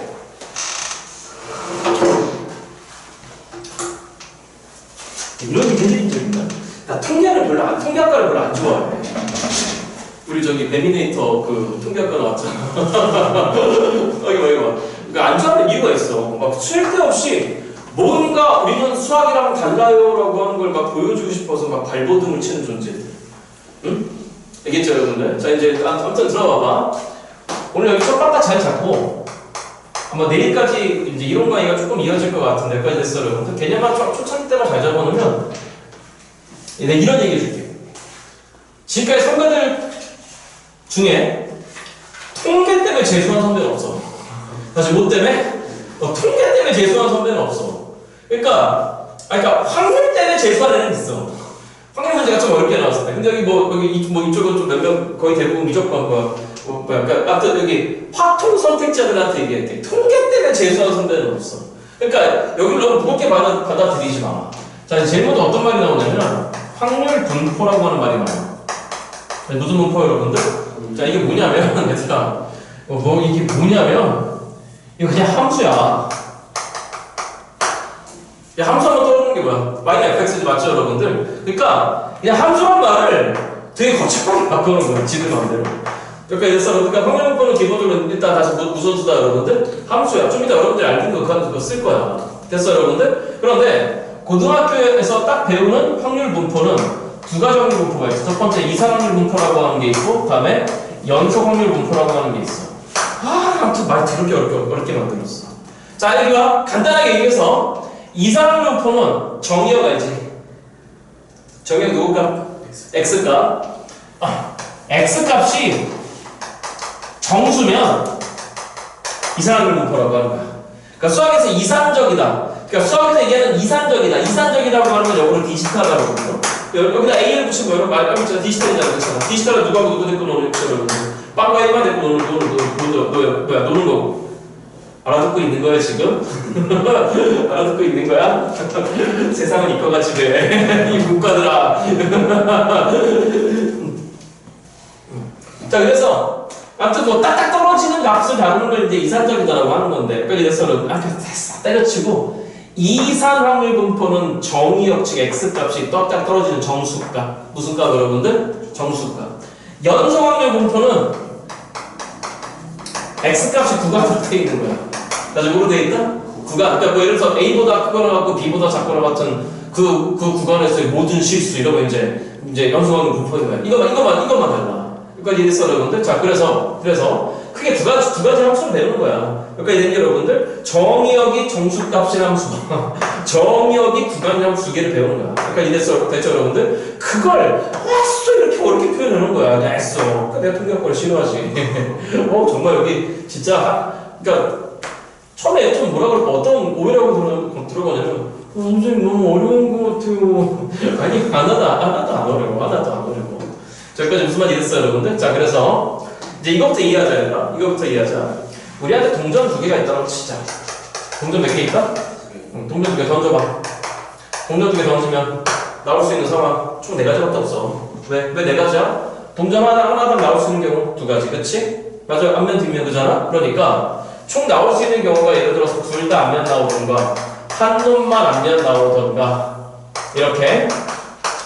S1: 이런 얘기 해드린 적 있나? 나 통계학과를 별로 안 좋아해. 우리 저기 베미네이터 그 통계학과 나왔잖아. 이거. 그러니까 안 좋아하는 이유가 있어. 막 쓸데없이 뭔가 우리는 수학이랑 달라요라고 하는 걸 막 보여주고 싶어서 막 발버둥을 치는 존재들. 응? 알겠죠, 여러분들? 자, 이제 아무튼 들어봐봐. 오늘 여기 첫 바닥 잘 잡고 아마 내일까지 이제 이론 강의가 조금 이어질 것 같은데 여기까지 됐어, 여러분들. 개념만 초창기 때만 잘 잡아놓으면 내가 이런 얘기 해줄게. 지금까지 선배들 중에 통계 때문에 재수한 선배는 없어. 사실 뭐 때문에? 통계 때문에 재수한 선배는 없어. 그러니까 확률 때문에 재수한 애는 있어. 확률 문제가 좀 어렵게 나왔을 때. 근데 여기 이쪽은 좀 몇몇 거의 대부분 미적분과 그러니까 아무튼 여기 확통 선택자들한테 얘기할게. 통계 때문에 재수한 선배는 없어. 그러니까 여기를 너무 무겁게 받아들이지 마. 자, 제일 먼저 어떤 말이 나오냐면 확률 분포라고 하는 말이 나와요. 무슨 분포 여러분들? 자, 이게 뭐냐면 얘들아, 이게 뭐냐면 이거 그냥 함수야. 함수 한번 떠오르는 게 뭐야? 마이너스 fx지 맞죠, 여러분들? 그러니까 그냥 함수란 말을 되게 거창하게 바꾸는 거야, 지들 마음대로. 그러니까 확률 분포는 기본적으로 일단 다시 무선수다, 여러분들. 함수야. 좀 이따 여러분들이 알던 그거 쓸 거야. 됐어, 여러분들? 그런데 고등학교에서 딱 배우는 확률 분포는 두 가지 확률 분포가 있어. 첫 번째 이산 확률 분포라고 하는 게 있고, 그 다음에 연속 확률 분포라고 하는 게 있어. 아무튼 말 더럽게 어렵게 만들었어. 자, 이거 간단하게 얘기해서 이산 확률 분포는 정의어가 있지. 정의어 누구값? x값. x값이 정수면 이산 확률 분포라고 하는 거야. 그러니까 수학에서 이산적이다. 그러니까 수학에서 얘기하는 이산적이다. 이산적이라고 하는 건 역으로 디지털이라고 하거든요. 여기다 A를 붙이면 여러분 말하면 진짜 디지털이잖아. 그렇잖아. 디지털은 누구하고 누구 데리고 노는 거죠, 여러분. 빵과 A만 데리고 노는 거고. 알아듣고 있는 거야, 지금? 알아듣고 있는 거야? 세상은 이거가 지금 이 문과들아. 자, 그래서 아무튼 뭐 딱딱 떨어지는 값을 다루는 걸 이제 이산적이다라고 하는 건데, 그러니까 이래서는 됐어 때려치고 이산 확률 분포는 정의역 즉 x값이 딱딱 떨어지는 정수값. 무슨 값 여러분들? 정수값. 연속 확률 분포는 x값이 구간으로 되어 있는 거야. 나중에 뭐로 되어 있다? 구간. 그러니까 뭐 예를 들어서 a보다 크거나 같고 b보다 작거나 같은 그 구간에서의 모든 실수 이런 거 이제 연속 확률 분포인 거야. 이것만 달라. 그러니까 이래서 여러분들, 자, 그래서 크게 두 가지 함수를 배우는 거야. 그러니까 이제 여러분들 정의역이 정수값인 함수, 정의역이 구간 함수 두 개를 배우는 거야. 그러니까 이래서 대체 여러분들 그걸 했어 이렇게 어렵게 표현하는 거야. 그냥 했어. 그러니까 내가 통계학과를 싫어하지. 정말 여기 진짜 그러니까 처음에 좀 뭐라 그럴까 어떤 오해라고 들어가냐면 선생님 너무 어려운 것 같아요. 아니 하나도 안 어려워. 저기까지 무슨 말이 됐어요, 여러분들? 자, 그래서 이제 이거부터 이해하자. 우리한테 동전 두 개가 있다고 치자. 동전 몇 개 있다? 동전 두 개 던져봐. 동전 두 개 던지면 나올 수 있는 상황 총 4가지밖에 없어. 왜 4가지야? 동전 하나당 나올 수 있는 경우 2가지, 그치? 맞아, 앞면 뒷면 그잖아? 그러니까 총 나올 수 있는 경우가 예를 들어서 둘 다 앞면 나오던가 한 놈만 앞면 나오던가 이렇게,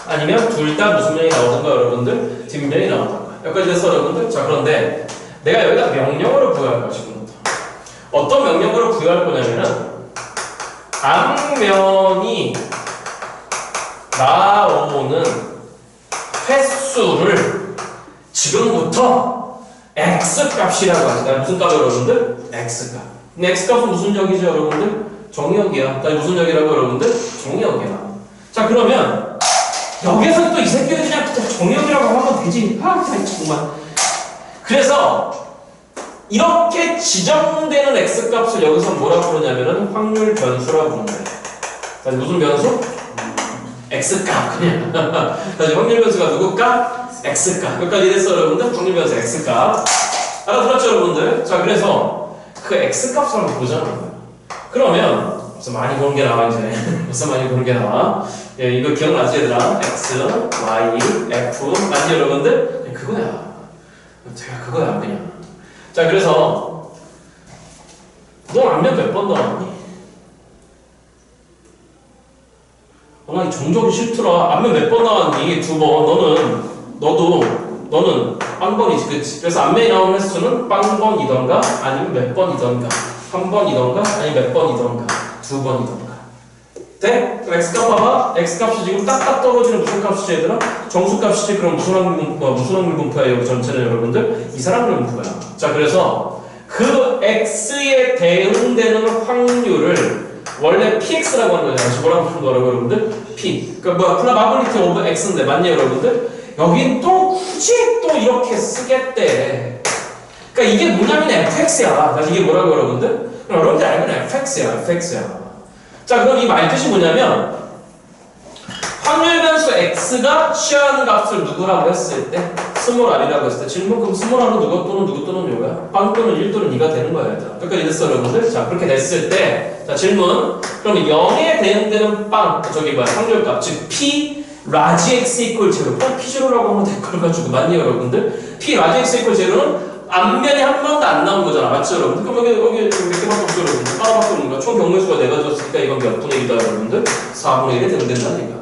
S1: 아니면 둘 다 무슨 면이 나오던가 여러분들 뒷면이 나오던가. 여기까지 됐어 여러분들? 자, 그런데 내가 여기다 명령어를 부여할 거야 지금부터. 어떤 명령어를 부여할 거냐면은 앞면이 나오는 횟수를 지금부터 x값이라고 하지. 무슨 값이야 여러분들? x값. 근데 x값은 무슨 역이죠 여러분들? 정의역이야. 무슨 역이라고 여러분들? 정의역이야. 자, 그러면 여기서 또 이 새끼들 그냥 정의역이라고 하면 되지. 정말. 그래서 이렇게 지정되는 x값을 여기서 뭐라고 부르냐면은 확률 변수라고 부르는 거예요. 다시 무슨 변수? x값 그냥. 다시 확률 변수가 누구 값? x값. 여기까지 이랬어 여러분들. 확률 변수 x값. 알아들었죠 여러분들? 자 그래서 그 x값을 한번 보자는 그러면 벌써 많이 보는 게 나와 이제. 벌써 많이 보는 게 나와. 예, 이거 기억나지 얘들아? x, y, f 맞지 여러분들? 그냥 그거야. 제가 그거야 그냥. 자 그래서 너 안면 몇 번 나왔니? 나 정적이 싫더라. 안면 몇 번 나왔니? 2번. 너는 빵번이지, 그치? 그래서 안면이 나오는 횟수는 빵번이던가 아니면 몇 번이던가 3번이던가 아니면 몇 번이던가 2번이던가 돼? 그럼 x값 봐봐. x값이 지금 딱딱 떨어지는 무슨 값이지 얘들아? 정수값이지. 그럼 무슨 확률 분포야 여기 전체는 여러분들? 이사람들 분포야. 자 그래서 그 x에 대응되는 확률을 원래 px라고 하는 거잖아. 다시 뭐라고 하는 거라고 여러분들? p. 그러니까 probability of x인데 맞냐 여러분들? 여긴 또 굳이 또 이렇게 쓰겠대. 그러니까 이게 뭐냐면 fx야. 다시 이게 뭐라고 여러분들? 여러분들 알면 fx야. 자 그럼 이 말뜻이 뭐냐면 확률 변수 x가 취하는 값을 누구라고 했을 때? 스몰 r이라고 했을 때 질문 그럼 스몰 r은 누구 또는 요거야? 빵 또는 1 또는 2가 되는 거야 얘들아. 여기까지 됐어 여러분들? 자 그렇게 됐을 때 자 질문 그럼 0에 대응되는 빵 확률값 즉 p 라지 x 이퀄 제로 p0라고 하면 될 걸 가지고 맞니 여러분들? p 라지 x 이퀄 제로는 앞면이 한 번도 안 나온 거잖아. 맞죠 여러분들? 그럼 여기 몇 개밖에 없죠 여러분들? 하나밖에 없는 거야. 총 경우수가 4가지였으니까 이건 몇 분의 1이다 여러분들? 4분의 1에 대응된다니까.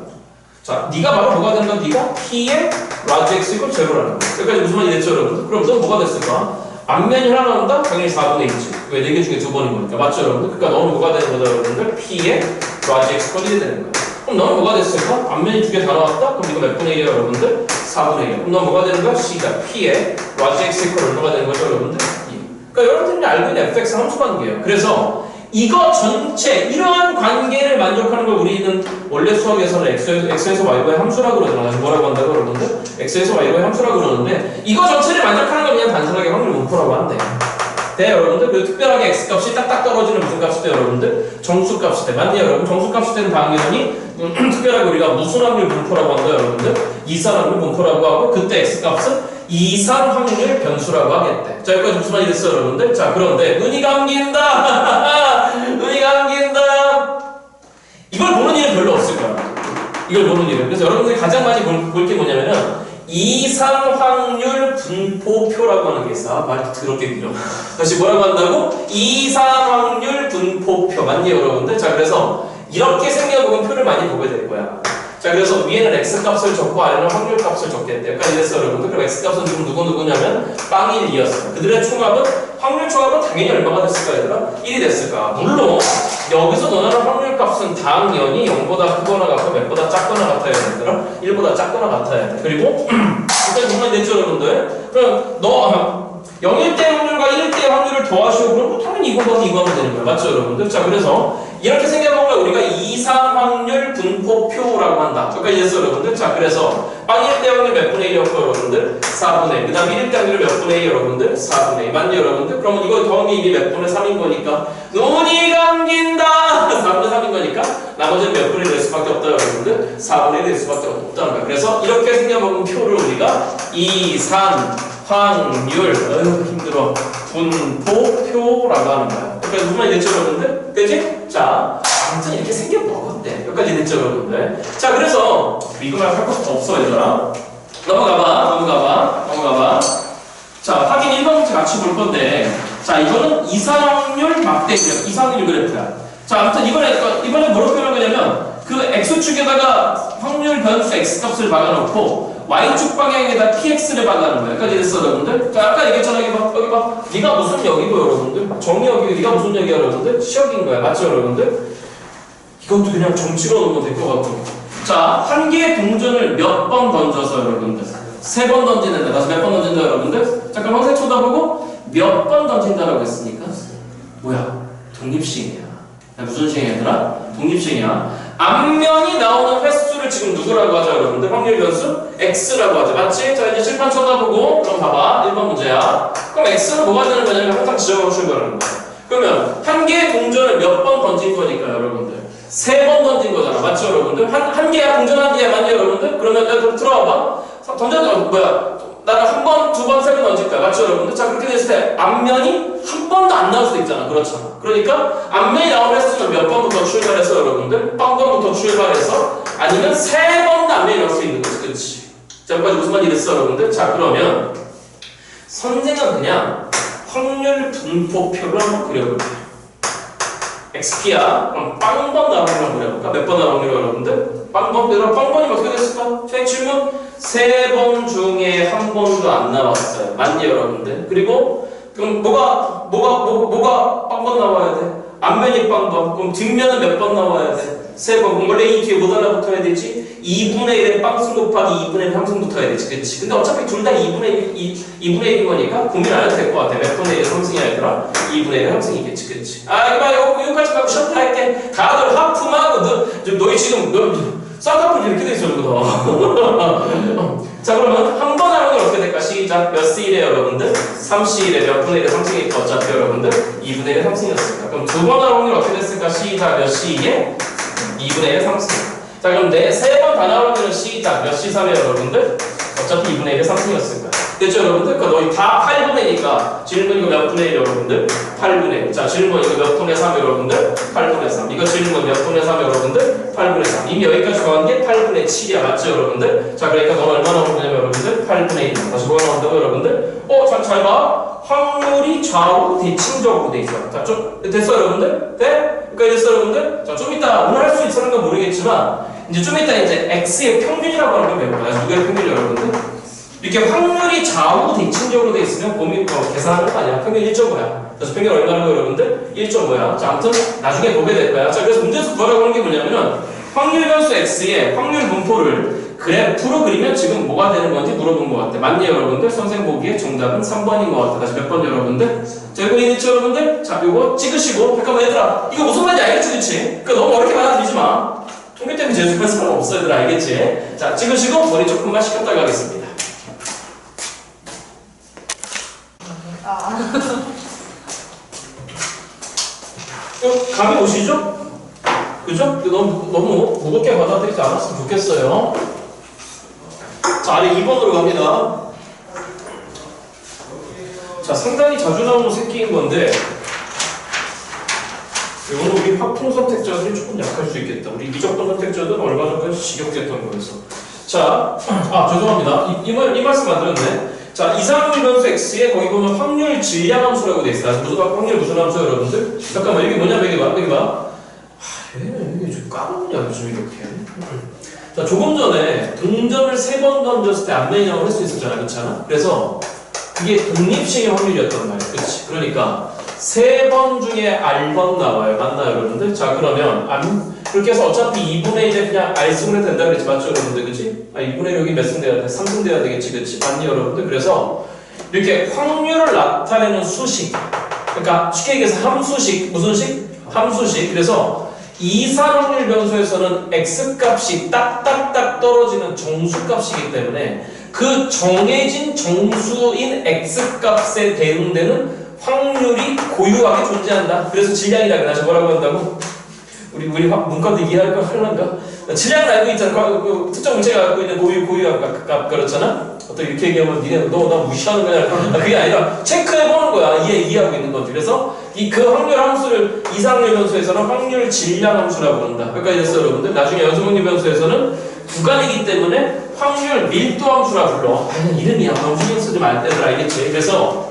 S1: 자, 네가 바로 뭐가 된다? 네가 p의 라지 x 이퀄 제로라는 거야. 여기까지 무슨 말이 됐죠 여러분들? 그럼 넌 뭐가 됐을까? 앞면이 하나 나온다? 당연히 4분의 1이지. 왜 4개 중에 2번인 거니까. 맞죠 여러분들? 그러니까 너는 뭐가 되는 거다 여러분들? p의 라지 x 이퀄 1이 되는 거야. 그럼 너는 뭐가 됐을까? 앞면이 2개 다 나왔다? 그럼 이거 몇 분의 1이야 여러분들? 4분의 1. 그럼 넌 뭐가 되는 거야? C가 P의 라지 x 이퀄 얼마가 되는 거죠 여러분들? 2. 그러니까 여러분들이 알고 있는 fx 함수 관계예요. 그래서 이거 전체 이러한 관계를 만족하는 걸 우리는 원래 수학에서는 x에서 y과의 함수라고 그러잖아요. 뭐라고 한다고 여러분들? x에서 y과의 함수라고 그러는데 이거 전체를 만족하는 걸 그냥 단순하게 확률 분포라고 한대. 네, 여러분들. 그리고 특별하게 x값이 딱딱 떨어지는 무슨 값이 돼 여러분들? 정수값이 돼. 맞네요 여러분. 정수값이 되는 당연히 특별하게 우리가 무슨 확률 분포라고 한다 여러분들? 이산 확률 분포라고 하고 그때 x값은 이산 확률 변수라고 하겠대. 자 여기까지 무슨 말이 됐어요 여러분들? 자 그런데 눈이 감긴다. 눈이 감긴다. 이걸 보는 일은 별로 없을 거야. 이걸 보는 일은. 그래서 여러분들이 가장 많이 볼 게 뭐냐면은 이산 확률 분포표라고 하는 게 있어. 말이 더럽게 길어. 다시 뭐라고 한다고? 이산 확률 분포표. 맞니 여러분들? 자 그래서 이렇게 생겨보면 표를 많이 보게 될 거야. 자 그래서 위에는 x값을 적고 아래는 확률값을 적겠대요. 여기까지 됐어 여러분들. 그럼 x값은 지금 누구냐면 빵1, 2였어. 그들의 총합은 확률 총합은 당연히 얼마가 됐을까 얘들아? 1이 됐을까? 물론 여기서 너네는 확률값은 당연히 0보다 크거나 같고 몇보다 작거나 같아야 되더라. 1보다 작거나 같아야 돼. 그리고 일단 정말 됐죠 여러분들? 그럼 너 0일 때 확률과 1일 때 확률을 더하시고 그럼 당연히 이거 하면 되는 거야. 맞죠 여러분들? 자 그래서 이렇게 생각하면 우리가 이산 확률 분포표라고 한다. 여기까지 됐어 여러분들? 자 그래서 빵1일 때 확률 몇 분의 1이었고 여러분들? 4분의 1. 그 다음 1일 때 확률 몇 분의 1 여러분들? 4분의 1. 맞니 여러분들? 그러면 이거 더하면 이미 몇 분의 3인 거니까 눈이 감긴다. 4분의 3인 거니까 나머지는 몇 분의 1 될 수밖에 없다 여러분들? 4분의 1 될 수밖에 없다는 거야. 그래서 이렇게 생겨먹은 표를 우리가 이산 확률 힘들어 분포표라고 하는 거야. 여기까지 무슨 말이 됐죠 여러분들? 그치? 자 아무튼 이렇게 생겨먹었대. 여기까지 됐죠 여러분들? 자 그래서 이거 말고 할 것도 없어 얘들아. 넘어가봐. 자 확인 1번 문제 같이 볼 건데 자 이거는 이산 확률 막대기야. 이산 확률 그래프야. 자 아무튼 이번에 뭐로 표현한 거냐면 그 x축에다가 확률 변수 x값을 박아놓고 y축 방향에다 px를 박아놓은 거야. 여기까지 됐어 여러분들? 자 아까 얘기했잖아. 여기 봐. 네가 무슨 역이고 여러분들? 정역이고 네가 무슨 역이야 여러분들? 시역인 거야. 맞죠 여러분들? 이것도 그냥 정치로 넣으면 될 것 같고. 자 한 개의 동전을 몇 번 던져서 여러분들? 3번 던지는데 다시 몇 번 던진다 여러분들? 잠깐 황색 쳐다보고 몇 번 던진다라고 했으니까 뭐야? 독립식이야. 무슨 식이야 얘들아? 독립식이야. 앞면이 나오는 횟수를 지금 누구라고 하죠 여러분들? 확률 변수? x라고 하죠. 맞지? 자 이제 칠판 쳐다보고 그럼 봐봐 1번 문제야. 그럼 x는 뭐가 되는 거냐면 항상 지정하고 출발하는 거야. 그러면 한 개의 동전을 몇 번 던진 거니까 여러분들 세 번 던진 거잖아. 맞죠, 여러분들? 한 개야, 동전 한 개야, 맞죠, 여러분들? 그러면 야, 들어와봐. 나는 한 번, 두 번, 세 번 던질 거야. 맞죠, 여러분들? 자, 그렇게 됐을 때 앞면이 한 번도 안 나올 수도 있잖아. 그렇잖아. 그러니까 앞면이 나오는 횟수는 몇 번부터 출발해서 여러분들? 빵 번부터 출발해서 아니면 세 번도 앞면이 나올 수 있는 거지. 그렇지? 자, 여기까지 무슨 말이 됐어, 여러분들? 자, 그러면 선생은 그냥 확률 분포표를 한번 그려볼게. XP야. 그럼 빵번 나오는 걸 한번 그려볼까? 몇 번 나오는 거 여러분들? 빵번이면 어떻게 됐을까? 선생님 질문. 세 번 중에 한 번도 안 나왔어요. 맞니 여러분들? 그리고 그럼 뭐가 빵번 나와야 돼? 앞면이 빵번. 그럼 뒷면은 몇 번 나와야 돼? 세 번. 그럼 원래 이 뒤에 뭐 하나 붙어야 되지? 2분의 1의 빵승 곱하기 2분의 1 함승 붙어야 되지. 그치? 근데 어차피 둘 다 2분의 1인 거니까 고민 안 해도 될 것 같아. 몇 분의 1 함승이 아니라 2분의 1 함승이겠지. 그치? 아, 이거 봐. 여기까지 가고 쉬었다 할게. 다들 하품하거든. 너희 지금 쌍꺼풀 이렇게 돼 있어, 여기서. 자, 그러면 한 번 하는 건 어떻게 될까? 시작. 몇 C일에 여러분들? 3C일에 몇 분의 1의 삼승이니까 어차피 여러분들 2분의 1의 삼승이었을까? 그럼 두 번 하는 건 어떻게 됐을까? 시작. 몇 C에? 2분의 1의 삼승. 자, 그럼 세 번 다 나오면 시작. 몇 C 3에 여러분들? 어차피 2분의 1의 삼승이었을까? 됐죠, 여러분들? 그러니까 너희 다 8분의 2니까 질문 이거 몇 분의 1 여러분들? 8분의 1. 자, 질문 이거 몇 분의 3 여러분들? 8분의 3. 이거 질문 몇 분의 3 여러분들? 8분의 3. 이미 여기까지 더한 게 8분의 7이야. 맞죠, 여러분들? 자, 그러니까 너는 얼마 나오냐면 여러분들? 8분의 1. 다시 뭐가 나온다고 여러분들? 잘 봐. 확률이 좌우 대칭적으로 돼 있어. 자, 좀 됐어, 여러분들? 네? 여기까지 됐어, 여러분들? 자, 좀 이따 오늘 할 수 있는 건 모르겠지만 이제 좀 이따 이제 X의 평균이라고 하는 걸 배울 거야. 누구의 평균이야, 여러분들? 이렇게 확률이 좌우 대칭적으로 돼 있으면 곰이 계산하는 거 아니야. 평균 1.5야. 그래서 평균 얼마나 거 여러분들? 1.5야. 자, 아무튼 나중에 보게 될 거야. 자, 그래서 문제에서 구하라고 하는 게 뭐냐면은 확률 변수 X의 확률 분포를 그래프로 그리면 지금 뭐가 되는 건지 물어본 것 같아. 맞니 여러분들? 선생님 보기에 정답은 3번인 것 같아. 다시 몇 번 여러분들? 자, 이거 있죠 여러분들? 자, 이거 찍으시고 잠깐만 얘들아 이거 무슨 말인지 알겠지? 그치? 그러니까 너무 어렵게 받아들이지 마. 통계 때문에 재수할 사람 없어 얘들아. 알겠지? 자, 찍으시고 머리 조금만 식혔다가 하겠습니다. 감이 오시죠? 그죠? 너무 무겁게 받아들이지 않았으면 좋겠어요. 자, 아래 2번으로 갑니다. 자, 상당히 자주 나오는 새끼인 건데 오늘 우리 확통 선택자들이 조금 약할 수 있겠다. 우리 미적분 선택자들은 얼마 전까지 지겹겠던 거였어. 자, 죄송합니다. 이 말씀 안 드렸네. 자, 이상률 변수 X에 거기 보면 확률 질량 함수라고 돼 있어. 확률 무슨 함수야, 여러분들? 잠깐만, 여기 뭐냐, 여기 봐. 얘는 이게 좀 까먹냐, 요즘 이렇게. 자, 조금 전에 동전을 3번 던졌을 때 앞면이라고 할 수 있었잖아, 그렇잖아? 그래서 그게 독립식의 확률이었단 말이야, 그렇지? 그러니까 3번 중에 R번 나와요, 맞나요, 여러분들? 자, 그러면 그렇게 해서 어차피 2분의 1에 그냥 R승을 해도 된다 그랬지, 맞죠, 여러분들? 그치? 2분의 1 여기 몇 승 돼야 돼? 3승 돼야 되겠지, 그치? 맞니, 여러분들? 그래서 이렇게 확률을 나타내는 수식, 그러니까 쉽게 얘기해서 함수식, 무슨 식? 함수식. 그래서 이산확률 변수에서는 X값이 딱딱딱 떨어지는 정수값이기 때문에 그 정해진 정수인 X값에 대응되는 확률이 고유하게 존재한다. 그래서 질량이라 그래. 다시 뭐라고 한다고? 우리 문과도 이해할 거 할란가? 질량을 알고 있잖아. 특정 물체가 갖고 있는 고유한 값 그렇잖아? 어떻게 이렇게 얘기하면 니네 너 나 무시하는 거냐? 그게 아니라 체크해보는 거야. 이해하고 있는 거지. 그래서 그 확률 함수를 이상률 변수에서는 확률 질량 함수라고 부른다. 여기까지 됐어요, 여러분들? 나중에 연속확률 변수에서는 구간이기 때문에 확률 밀도 함수라 불러. 이름이야. 신경 쓰지 말 때들 알겠지? 그래서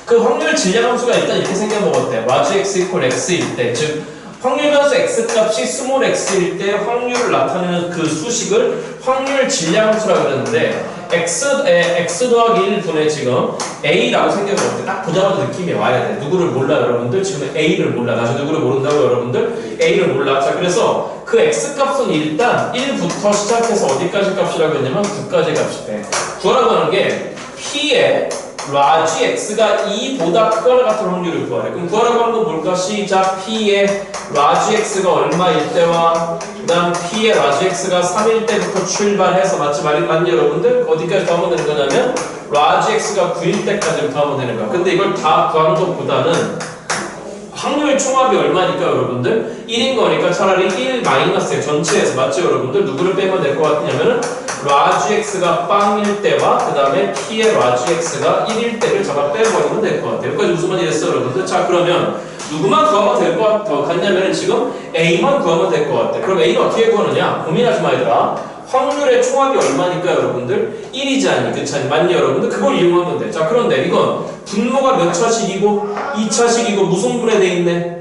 S1: 그 확률 질량 함수가 일단 이렇게 생겨먹었대. 라지 x 이퀄 x일 때, 즉 확률 변수 x값이 스몰 x일 때 확률을 나타내는 그 수식을 확률 질량 함수라고 그러는데 x 더하기 1분의 지금 a라고 생겨먹었대. 딱 보자마자 느낌이 와야 돼. 누구를 몰라 여러분들? 지금 a를 몰라. 나중에 누구를 모른다고 여러분들? a를 몰라. 자, 그래서 그 x값은 일단 1부터 시작해서 어디까지 값이라고 했냐면 9까지 값이 돼. 구하라고 하는 게 p의 라지 x가 2보다 크거나 같은 확률을 구하래. 그럼 구하라고 하는 건 뭘까? 시작. p의 라지 x가 얼마일 때와 그 다음 p의 라지 x가 3일 때부터 출발해서 맞니 여러분들? 어디까지 더하면 되는 거냐면 라지 x가 9일 때까지 더하면 되는 거야. 근데 이걸 다 구하는 것보다는 확률 총합이 얼마니까 여러분들? 1인 거니까 차라리 1 마이너스의 전체에서 맞죠 여러분들? 누구를 빼면 될 것 같냐면은 라지 x가 빵일 때와 그 다음에 p의 라지 x가 1일 때를 잡아 빼버리면 될 것 같아요. 여기까지 무슨 말이 됐어요 여러분들? 자 그러면 누구만 구하면 될 것 같냐면은 지금 a만 구하면 될 것 같아. 그럼 a는 어떻게 구하느냐? 고민하지 마 얘들아. 확률의 총합이 얼마니까 여러분들? 1이지 않니? 그치? 맞니 여러분들? 그걸 이용하면 돼. 자 그런데 이건 분모가 몇 차식이고 2차식이고 무슨 분에 돼 있네?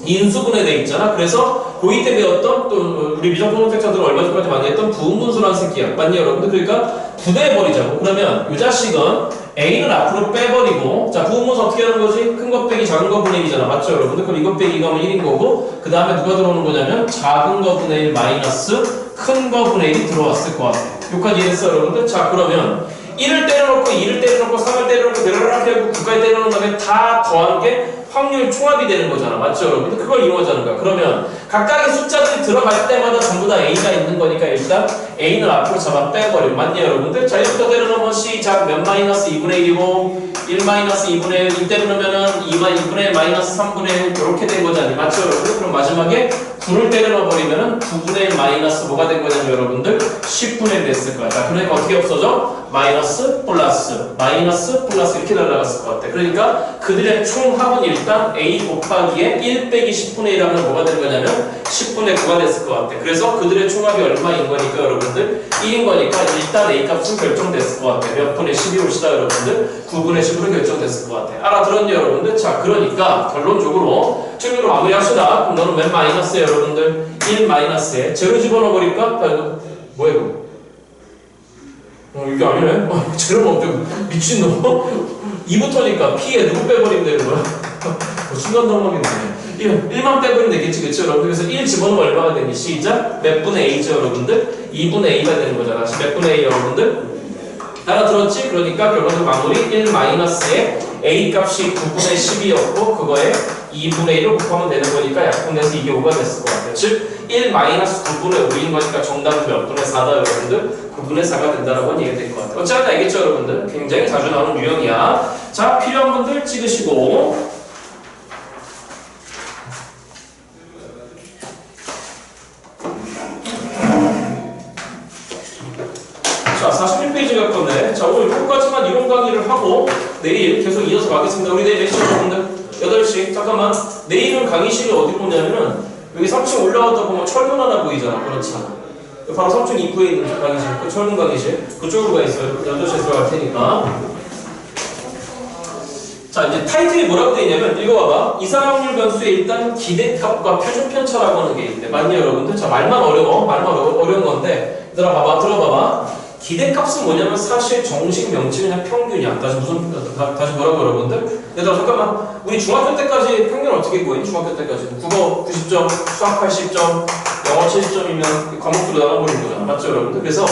S1: 인수분해 돼 있잖아. 그래서 고2 때 배웠던 또 우리 미적분홍색자들은 얼마 전까지 많이 했던 부분분수라는 새끼야. 맞니 여러분들? 그러니까 분해해버리자고. 그러면 이 자식은 A는 앞으로 빼버리고 자 부분분수 어떻게 하는 거지? 큰 거 빼기 작은 거 분의 1이잖아. 맞죠 여러분들? 그럼 이거 빼기 이거 하면 1인 거고 그 다음에 누가 들어오는 거냐면 작은 거 분의 1 마이너스 큰 거 분의 1이 들어왔을 것 같아. 여기까지 이해했어 여러분들? 자 그러면 1을 때려놓고 2를 때려놓고 3을 때려놓고 내려놓고 해고 9까지 때려놓은 다음에 다 더한 게 확률 총합이 되는 거잖아. 맞죠 여러분들? 그걸 이용하자는 거야. 그러면 각각의 숫자들이 들어갈 때마다 전부 다 A가 있는 거니까 일단 A는 앞으로 잡아 빼버리고 맞니 여러분들? 자 1부터 때려놓으면 시작 몇 마이너스 2분의 1이고 1 마이너스 2분의 1 2 때려놓으면은 2분의 1 마이너스 3분의 1 이렇게 된 거잖아요. 맞죠 여러분들? 그럼 마지막에 9를 때려넣어버리면은 9분의 1 마이너스 뭐가 된 거냐면 여러분들 10분의 1 됐을 거야. 자 그러니까 어떻게 없어져? 마이너스 플러스 마이너스 플러스 이렇게 날아갔을 것 같아. 그러니까 그들의 총합은 일단 A 곱하기에 1 빼기 10분의 1 하면 뭐가 되는 거냐면 10분의 9가 됐을 것 같아. 그래서 그들의 총합이 얼마인 거니까 여러분들 1인 거니까 일단 A 값은 결정됐을 것 같아. 몇 분의 10이 올시다 여러분들 9분의 10으로 결정됐을 것 같아. 알아들었니 여러분들? 자 그러니까 결론적으로 정리로 마무리합시다. 그럼 너는 웬 마이너스에 여러분들 1 마이너스에 제로 집어넣어버릴까? 뭐야 이거? 이게 아니네? 제로는 엄청 미친놈? 2부터니까 P에 누구 빼버리면 되는 거야? 순간 넘어가겠네. 1만 빼버리면 되겠지, 그쵸? 여러분들? 그래서 1 집어넣으면 얼마가 되니? 시작? 몇 분의 A죠, 여러분들? 2분의 A가 되는 거잖아. 몇 분의 A, 여러분들? 알아들었지? 그러니까 결론적 마무리 1 마이너스에 A 값이 9분의 10이었고, 그거에 2분의 1을 곱하면 되는 거니까 약분돼서 이게 5가 됐을 것 같아요. 즉, 1 마이너스 9분의 5인 거니까 정답은 몇 분의 4다, 여러분들? 9분의 4가 된다라고 하는 얘기가 될 것 같아요. 어찌하든 알겠죠, 여러분들? 굉장히 자주 나오는 유형이야. 자, 필요한 분들 찍으시고. 자, 41페이지 갈 건데, 자, 오늘 여기까지만 이론 강의를 하고, 내일 계속 이어서 가겠습니다. 우리 내일 몇 시죠, 여러분들? 8시. 잠깐만. 내일은 강의실이 어디 보냐면은, 여기 3층 올라가다 보면 철문 하나 보이잖아. 그렇잖아. 바로 3층 입구에 있는 강의실, 그 철문 강의실. 그쪽으로 가 있어요. 8시에 들어갈 테니까. 자, 이제 타이틀이 뭐라고 되어 있냐면, 읽어봐봐. 이상확률 변수에 일단 기대값과 표준편차라고 하는 게 있대. 맞니, 여러분들? 자, 말만 어려운 건데, 얘들아, 봐봐, 들어봐봐. 기대값은 뭐냐면 사실 정식 명칭이 그냥 평균이야. 다시 뭐라고 여러분들? 얘들아 잠깐만. 우리 중학교 때까지 평균 어떻게 구해? 중학교 때까지 국어 90점, 수학 80점, 영어 70점이면 과목수로 나눠버리는 거잖아. 맞죠 여러분들? 그래서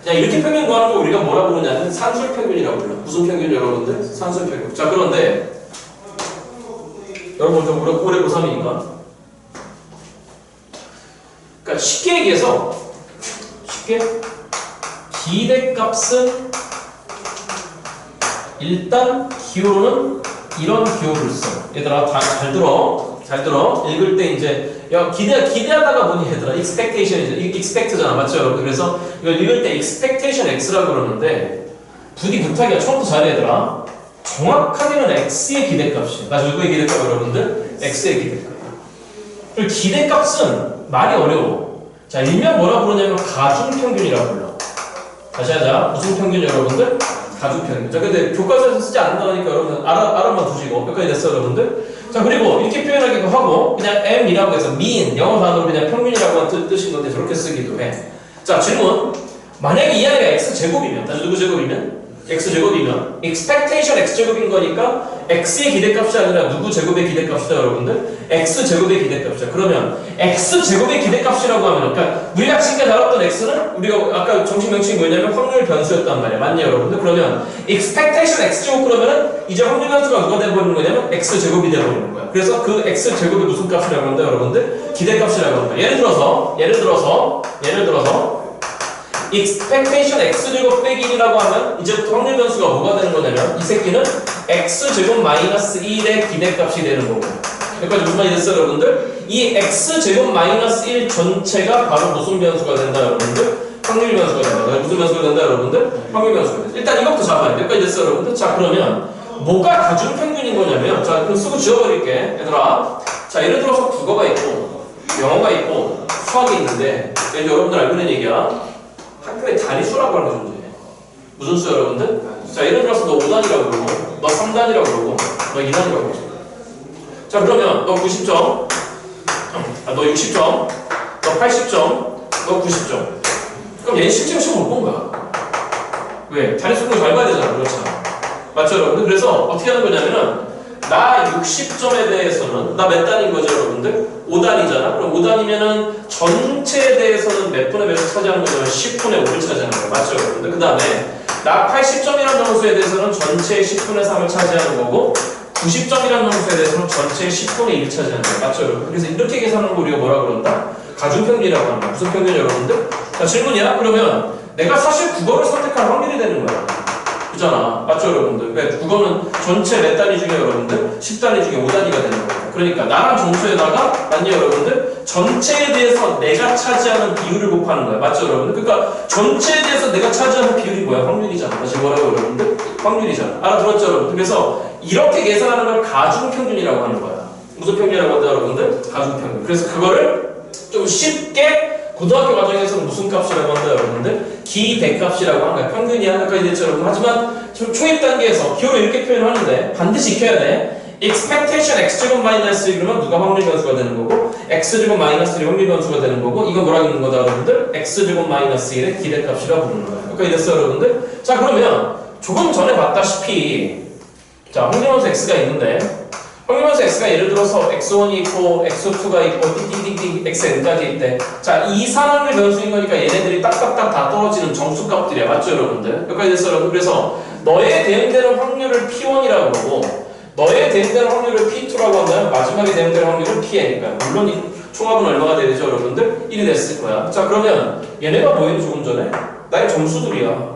S1: 그냥 이렇게 평균 구하는 거 우리가 뭐라 부르냐면 산술 평균이라고 불러. 무슨 평균 여러분들? 산술 평균. 자 그런데 여러분 좀 올해 고3이니까 그러니까 쉽게 얘기해서 기대값은 일단 기호로는 이런 기호를 써. 얘들아 잘 들어. 읽을 때 이제 야 기대하다가 보니 얘들아 expectation이죠. expect잖아, 맞죠 여러분? 그래서 이걸 읽을 때 expectation x라고 그러는데 부디 부탁이야. 처음부터 잘해 얘들아. 정확하게는 x의 기대값이에요. 나 누구의 기대값 여러분들? x의 기대값. 그리고 기대값은 말이 어려워. 자 일명 뭐라 부르냐면 가중평균이라고 불러. 다시 하자. 무슨 평균 여러분들? 가중평균. 자, 근데 교과서에서 쓰지 않는다니까 여러분 알아만 두시고. 여기까지 됐어 여러분들? 자, 그리고 이렇게 표현하기도 하고 그냥 M이라고 해서 mean, 영어 단어로 그냥 평균이라고 하는 뜻인 건데 저렇게 쓰기도 해. 자, 질문. 만약에 이 아이가 X제곱이면, 다시 누구 제곱이면? X제곱이면 expectation X제곱인 거니까 X의 기대값이 아니라 누구 제곱의 기대값이다 여러분들? X제곱의 기대값이다. 그러면 X제곱의 기대값이라고 하면 그러니까 우리가 지금까지 다뤘던 X는 우리가 아까 정식 명칭이 뭐냐면 확률 변수였단 말이야. 맞냐 여러분들? 그러면 expectation X제곱 그러면은 이제 확률 변수가 누가 돼버리는 거냐면 X제곱이 돼버리는 거야. 그래서 그 X제곱이 무슨 값이라고 한다 여러분들? 기대값이라고 한다. 예를 들어서 expectation x제곱 빼기 1이라고 하면 이제부터 확률 변수가 뭐가 되는 거냐면 이 새끼는 x제곱 마이너스 1의 기대값이 되는 거고 여기까지 무슨 말이 됐어요, 여러분들? 이 x제곱 마이너스 1 전체가 바로 무슨 변수가 된다, 여러분들? 확률 변수가 된다. 무슨 변수가 된다, 여러분들? 확률 변수가 된다. 일단 이것부터 잡아야 돼. 여기까지 됐어요, 여러분들? 자, 그러면 뭐가 가중평균인 거냐면, 자, 그럼 쓰고 지워버릴게. 얘들아. 자, 예를 들어서 국어가 있고, 영어가 있고, 수학이 있는데, 이제 여러분들 알고 있는 얘기야. 학교의 단위수라고 하는 게 존재해. 무슨 수, 여러분들? 자, 예를 들어서 너 5단이라고 그러고, 너 3단이라고 그러고, 너 2단이라고 그러고. 자, 그러면 너 90점, 너 60점, 너 80점, 너 90점. 그럼 얘는 실제로 시험 못 본 거야. 왜? 단위수를 잘 봐야 되잖아. 그렇잖아. 맞죠, 여러분들? 그래서 어떻게 하는 거냐면은 나 60점에 대해서는 나 몇 단인 거죠, 여러분들? 5단이잖아. 그럼 5단이면은 전체에 대해서는 몇 분의 몇을 차지하는 거죠? 10분의 5를 차지하는 거야. 맞죠, 여러분들? 그 다음에 나 80점이라는 점수에 대해서는 전체의 10분의 3을 차지하는 거고 90점이라는 점수에 대해서는 전체의 10분의 1을 차지하는 거야. 맞죠, 여러분? 그래서 이렇게 계산하는 거 우리가 뭐라 그런다? 가중평균이라고 한다. 무슨 평균이 여러분들? 자, 질문이야? 그러면 내가 사실 국어를 선택할 확률이 되는 거야. 그잖아. 맞죠, 여러분들? 왜? 국어는 전체 몇 단위 중에 여러분들? 10단위 중에 5단위가 되는 거예요. 그러니까 나랑 점수에다가 맞죠, 여러분들? 전체에 대해서 내가 차지하는 비율을 곱하는 거야. 맞죠, 여러분들? 그러니까 전체에 대해서 내가 차지하는 비율이 뭐야? 확률이잖아. 다시 뭐라고, 여러분들? 확률이잖아. 알아들었죠, 여러분들? 그래서 이렇게 계산하는 걸 가중평균이라고 하는 거야. 무슨 평균이라고 한다, 여러분들? 가중평균. 그래서 그거를 좀 쉽게 고등학교 과정에서는 무슨 값이라고 한다, 여러분들? 기대값이라고 하는 거야. 평균이 하나까지 됐죠, 여러분. 하지만 초입 단계에서 기호를 이렇게 표현하는데 반드시 익혀야 돼. expectation x제곱 마이너스 1이면 누가 확률 변수가 되는 거고 x제곱 마이너스 1이 확률 변수가 되는 거고 이건 뭐라고 있는 거다, 여러분들? x제곱 마이너스 1의 기대값이라고 부르는 거야. 여기까지 됐어요, 여러분들? 자, 그러면 조금 전에 봤다시피 자, 확률 변수 x가 있는데 확률변수 x가 예를 들어서 x1이 있고 x2가 있고 띵띵띵띵 xn까지 있대. 자, 이 상황의 변수인 거니까 얘네들이 딱딱딱 다 떨어지는 정수값들이야. 맞죠, 여러분들? 여기까지 됐어, 여러분. 그래서 너에 대응되는 확률을 p1이라고 그러고 너에 대응되는 확률을 p2라고 하면 마지막에 대응되는 확률은 pn이니까 물론 이 총합은 얼마가 되죠, 여러분들? 1이 됐을 거야. 자, 그러면 얘네가 뭐예요, 조금 전에? 나의 점수들이야.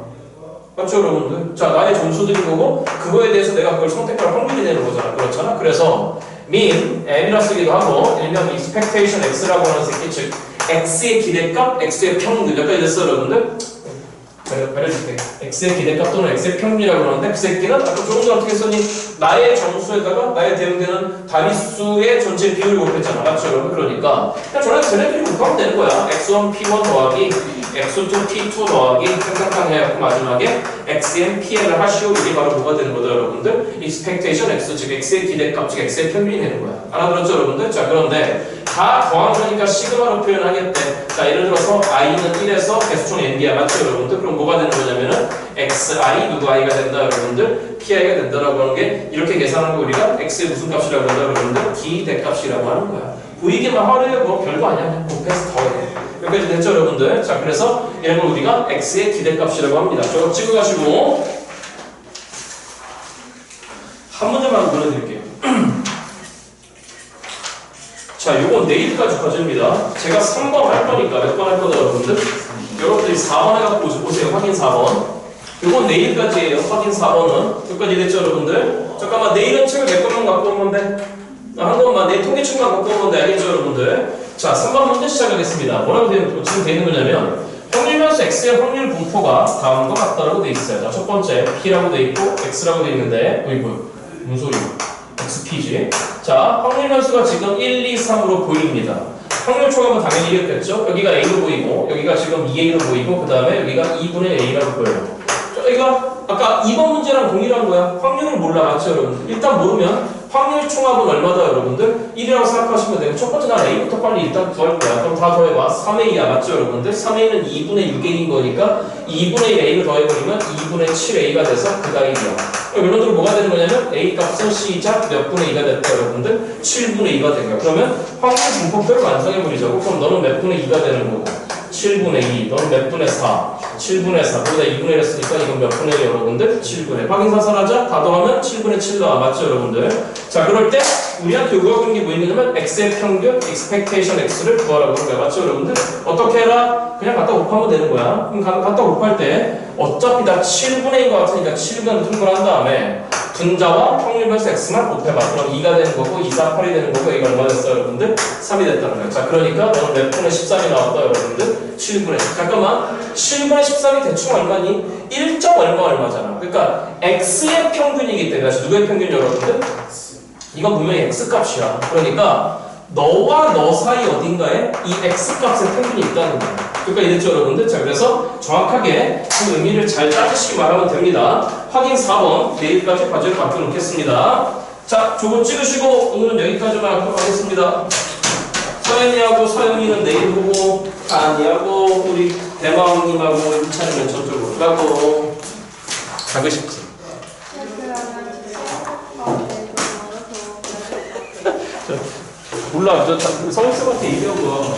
S1: 맞죠, 여러분들? 자, 나의 점수들인 거고 그거에 대해서 내가 그걸 선택할 확률이 되는 거잖아. 그렇잖아? 그래서 mean, m이라 쓰기도 하고 일명 expectation x라고 하는 새끼 즉 x의 기대값, x의 평균 여기까지 됐어, 여러분들? 가려줄게. x의 기대값 또는 x의 평균이라고 하는데 그 새끼는 아까 조금 전에 어떻게 썼니? 나의 점수에다가 나의 대응되는 단위수의 전체 비율을 곱했잖아. 맞죠, 여러분? 그러니까 그냥 쟤네들이 곱하면 되는 거야. x1 p1 더하기 x2 p2 더하기 팽팽팽 해갖고 마지막에 xn pn을 하시오. 이게 바로 뭐가 되는 거죠, 여러분들? expectation x 즉 x의 기대값 즉 x의 평균이 되는 거야. 알아들었죠, 여러분들? 자, 그런데 다 더한 거니까 시그마로 표현하겠대. 자, 예를 들어서 i는 1에서 개수총 n이야. 맞죠, 여러분들? 그럼 뭐가 되는 거냐면은 xi 누구 i가 된다, 여러분들? pi가 된다라고 하는 게 이렇게 계산하는 거 우리가 x의 무슨 값이라고 한다, 여러분들? 기대값이라고 하는 거야. 보이기만 하루에 뭐 별거 아니야. 그냥 곱해서 더해. 여기까지 됐죠, 여러분들? 자, 그래서 이런 걸 우리가 x의 기대값이라고 합니다. 저거 찍어가시고 한 문제만 보내드릴게요. 자, 요건 내일까지 과제입니다. 제가 3번 할 거니까 몇 번 할 거다, 여러분들? 여러분들이 4번 해갖고 오세요. 확인 4번. 요건 내일까지예요. 확인 4번은. 여기까지 됐죠, 여러분들? 잠깐만, 내일은 책을 몇 권만 갖고 오면 돼? 한 번만, 내일 통계책만 갖고 오면 돼. 알겠죠, 여러분들? 자, 3번 문제 시작하겠습니다. 뭐라고 지금 되어 있는 거냐면 확률변수 x의 확률 분포가 다음과 같다라고 되어 있어요. 자, 첫 번째 p라고 되어 있고 x라고 되어 있는데 여기 뭐야? 무슨 소리야? xp지. 자, 확률변수가 지금 1, 2, 3으로 보입니다. 확률 초합은 당연히 이겼겠죠? 여기가 a로 보이고 여기가 지금 2a로 보이고 그 다음에 여기가 2분의 a라고 보여요. 자, 여기가 아까 2번 문제랑 동일한 거야. 확률을 몰라. 맞죠, 여러분? 일단 모르면 확률 총합은 얼마다, 여러분들? 1이라고 생각하시면 되고 첫 번째 난 a부터 빨리 일단 구할 거야. 그럼 다 더해봐. 3a야. 맞죠, 여러분들? 3a는 2분의 6a인 거니까 2분의 1a를 더해버리면 2분의 7a가 돼서 그 다음이야. 결론적으로 뭐가 되는 거냐면 a 값은 시작 몇 분의 2가 됐다, 여러분들? 7분의 2가 된 거야. 그러면 확률 분포표를 완성해버리자고. 그럼 너는 몇 분의 2가 되는 거고 7분의 2, 너는 몇 분의 4, 7분의 4, 거기다 2분의 1 했으니까 이건 몇 분의 1, 여러분들? 7분의 확인사살하자. 다 더하면 7분의 7 나와. 맞죠, 여러분들? 자, 그럴 때 우리한테 요구하는 게 뭐 있냐면 x의 평균, expectation x를 구하라고 하는 거야. 맞죠, 여러분들? 어떻게 해라? 그냥 갖다 곱하면 되는 거야. 그럼 갖다 곱할 때 어차피 다 7분의 1인 것 같으니까 7분을 통분한 다음에 분자와 확률 변수 x만 곱해봐. 그럼 2가 되는 거고 2, 4, 8이 되는 거고 A가 얼마 됐어요 여러분들? 3이 됐다는 거예요. 자 그러니까 너는 몇 분의 13이 나왔다 여러분들? 7분의 10. 잠깐만 7분의 13이 대충 얼마니? 1. 얼마잖아. 그러니까 x의 평균이기 때문에 다시 누구의 평균 여러분들? 이건 분명히 x값이야. 그러니까 너와 너 사이 어딘가에 이 x값의 평균이 있다는 거야. 그러니까 이랬죠 여러분들? 자 그래서 정확하게 그 의미를 잘 따지시기만 하면 됩니다. 확인 4번 내일까지 과제를 맡겨놓겠습니다. 자 저거 찍으시고 오늘은 여기까지만 하도록 하겠습니다. 서연이하고 서영이는 내일 보고 한이하고 우리 대마왕님하고 이찬이는 저쪽으로 가고 가고 싶지? 몰라 저 서울쌤한테 얘기하고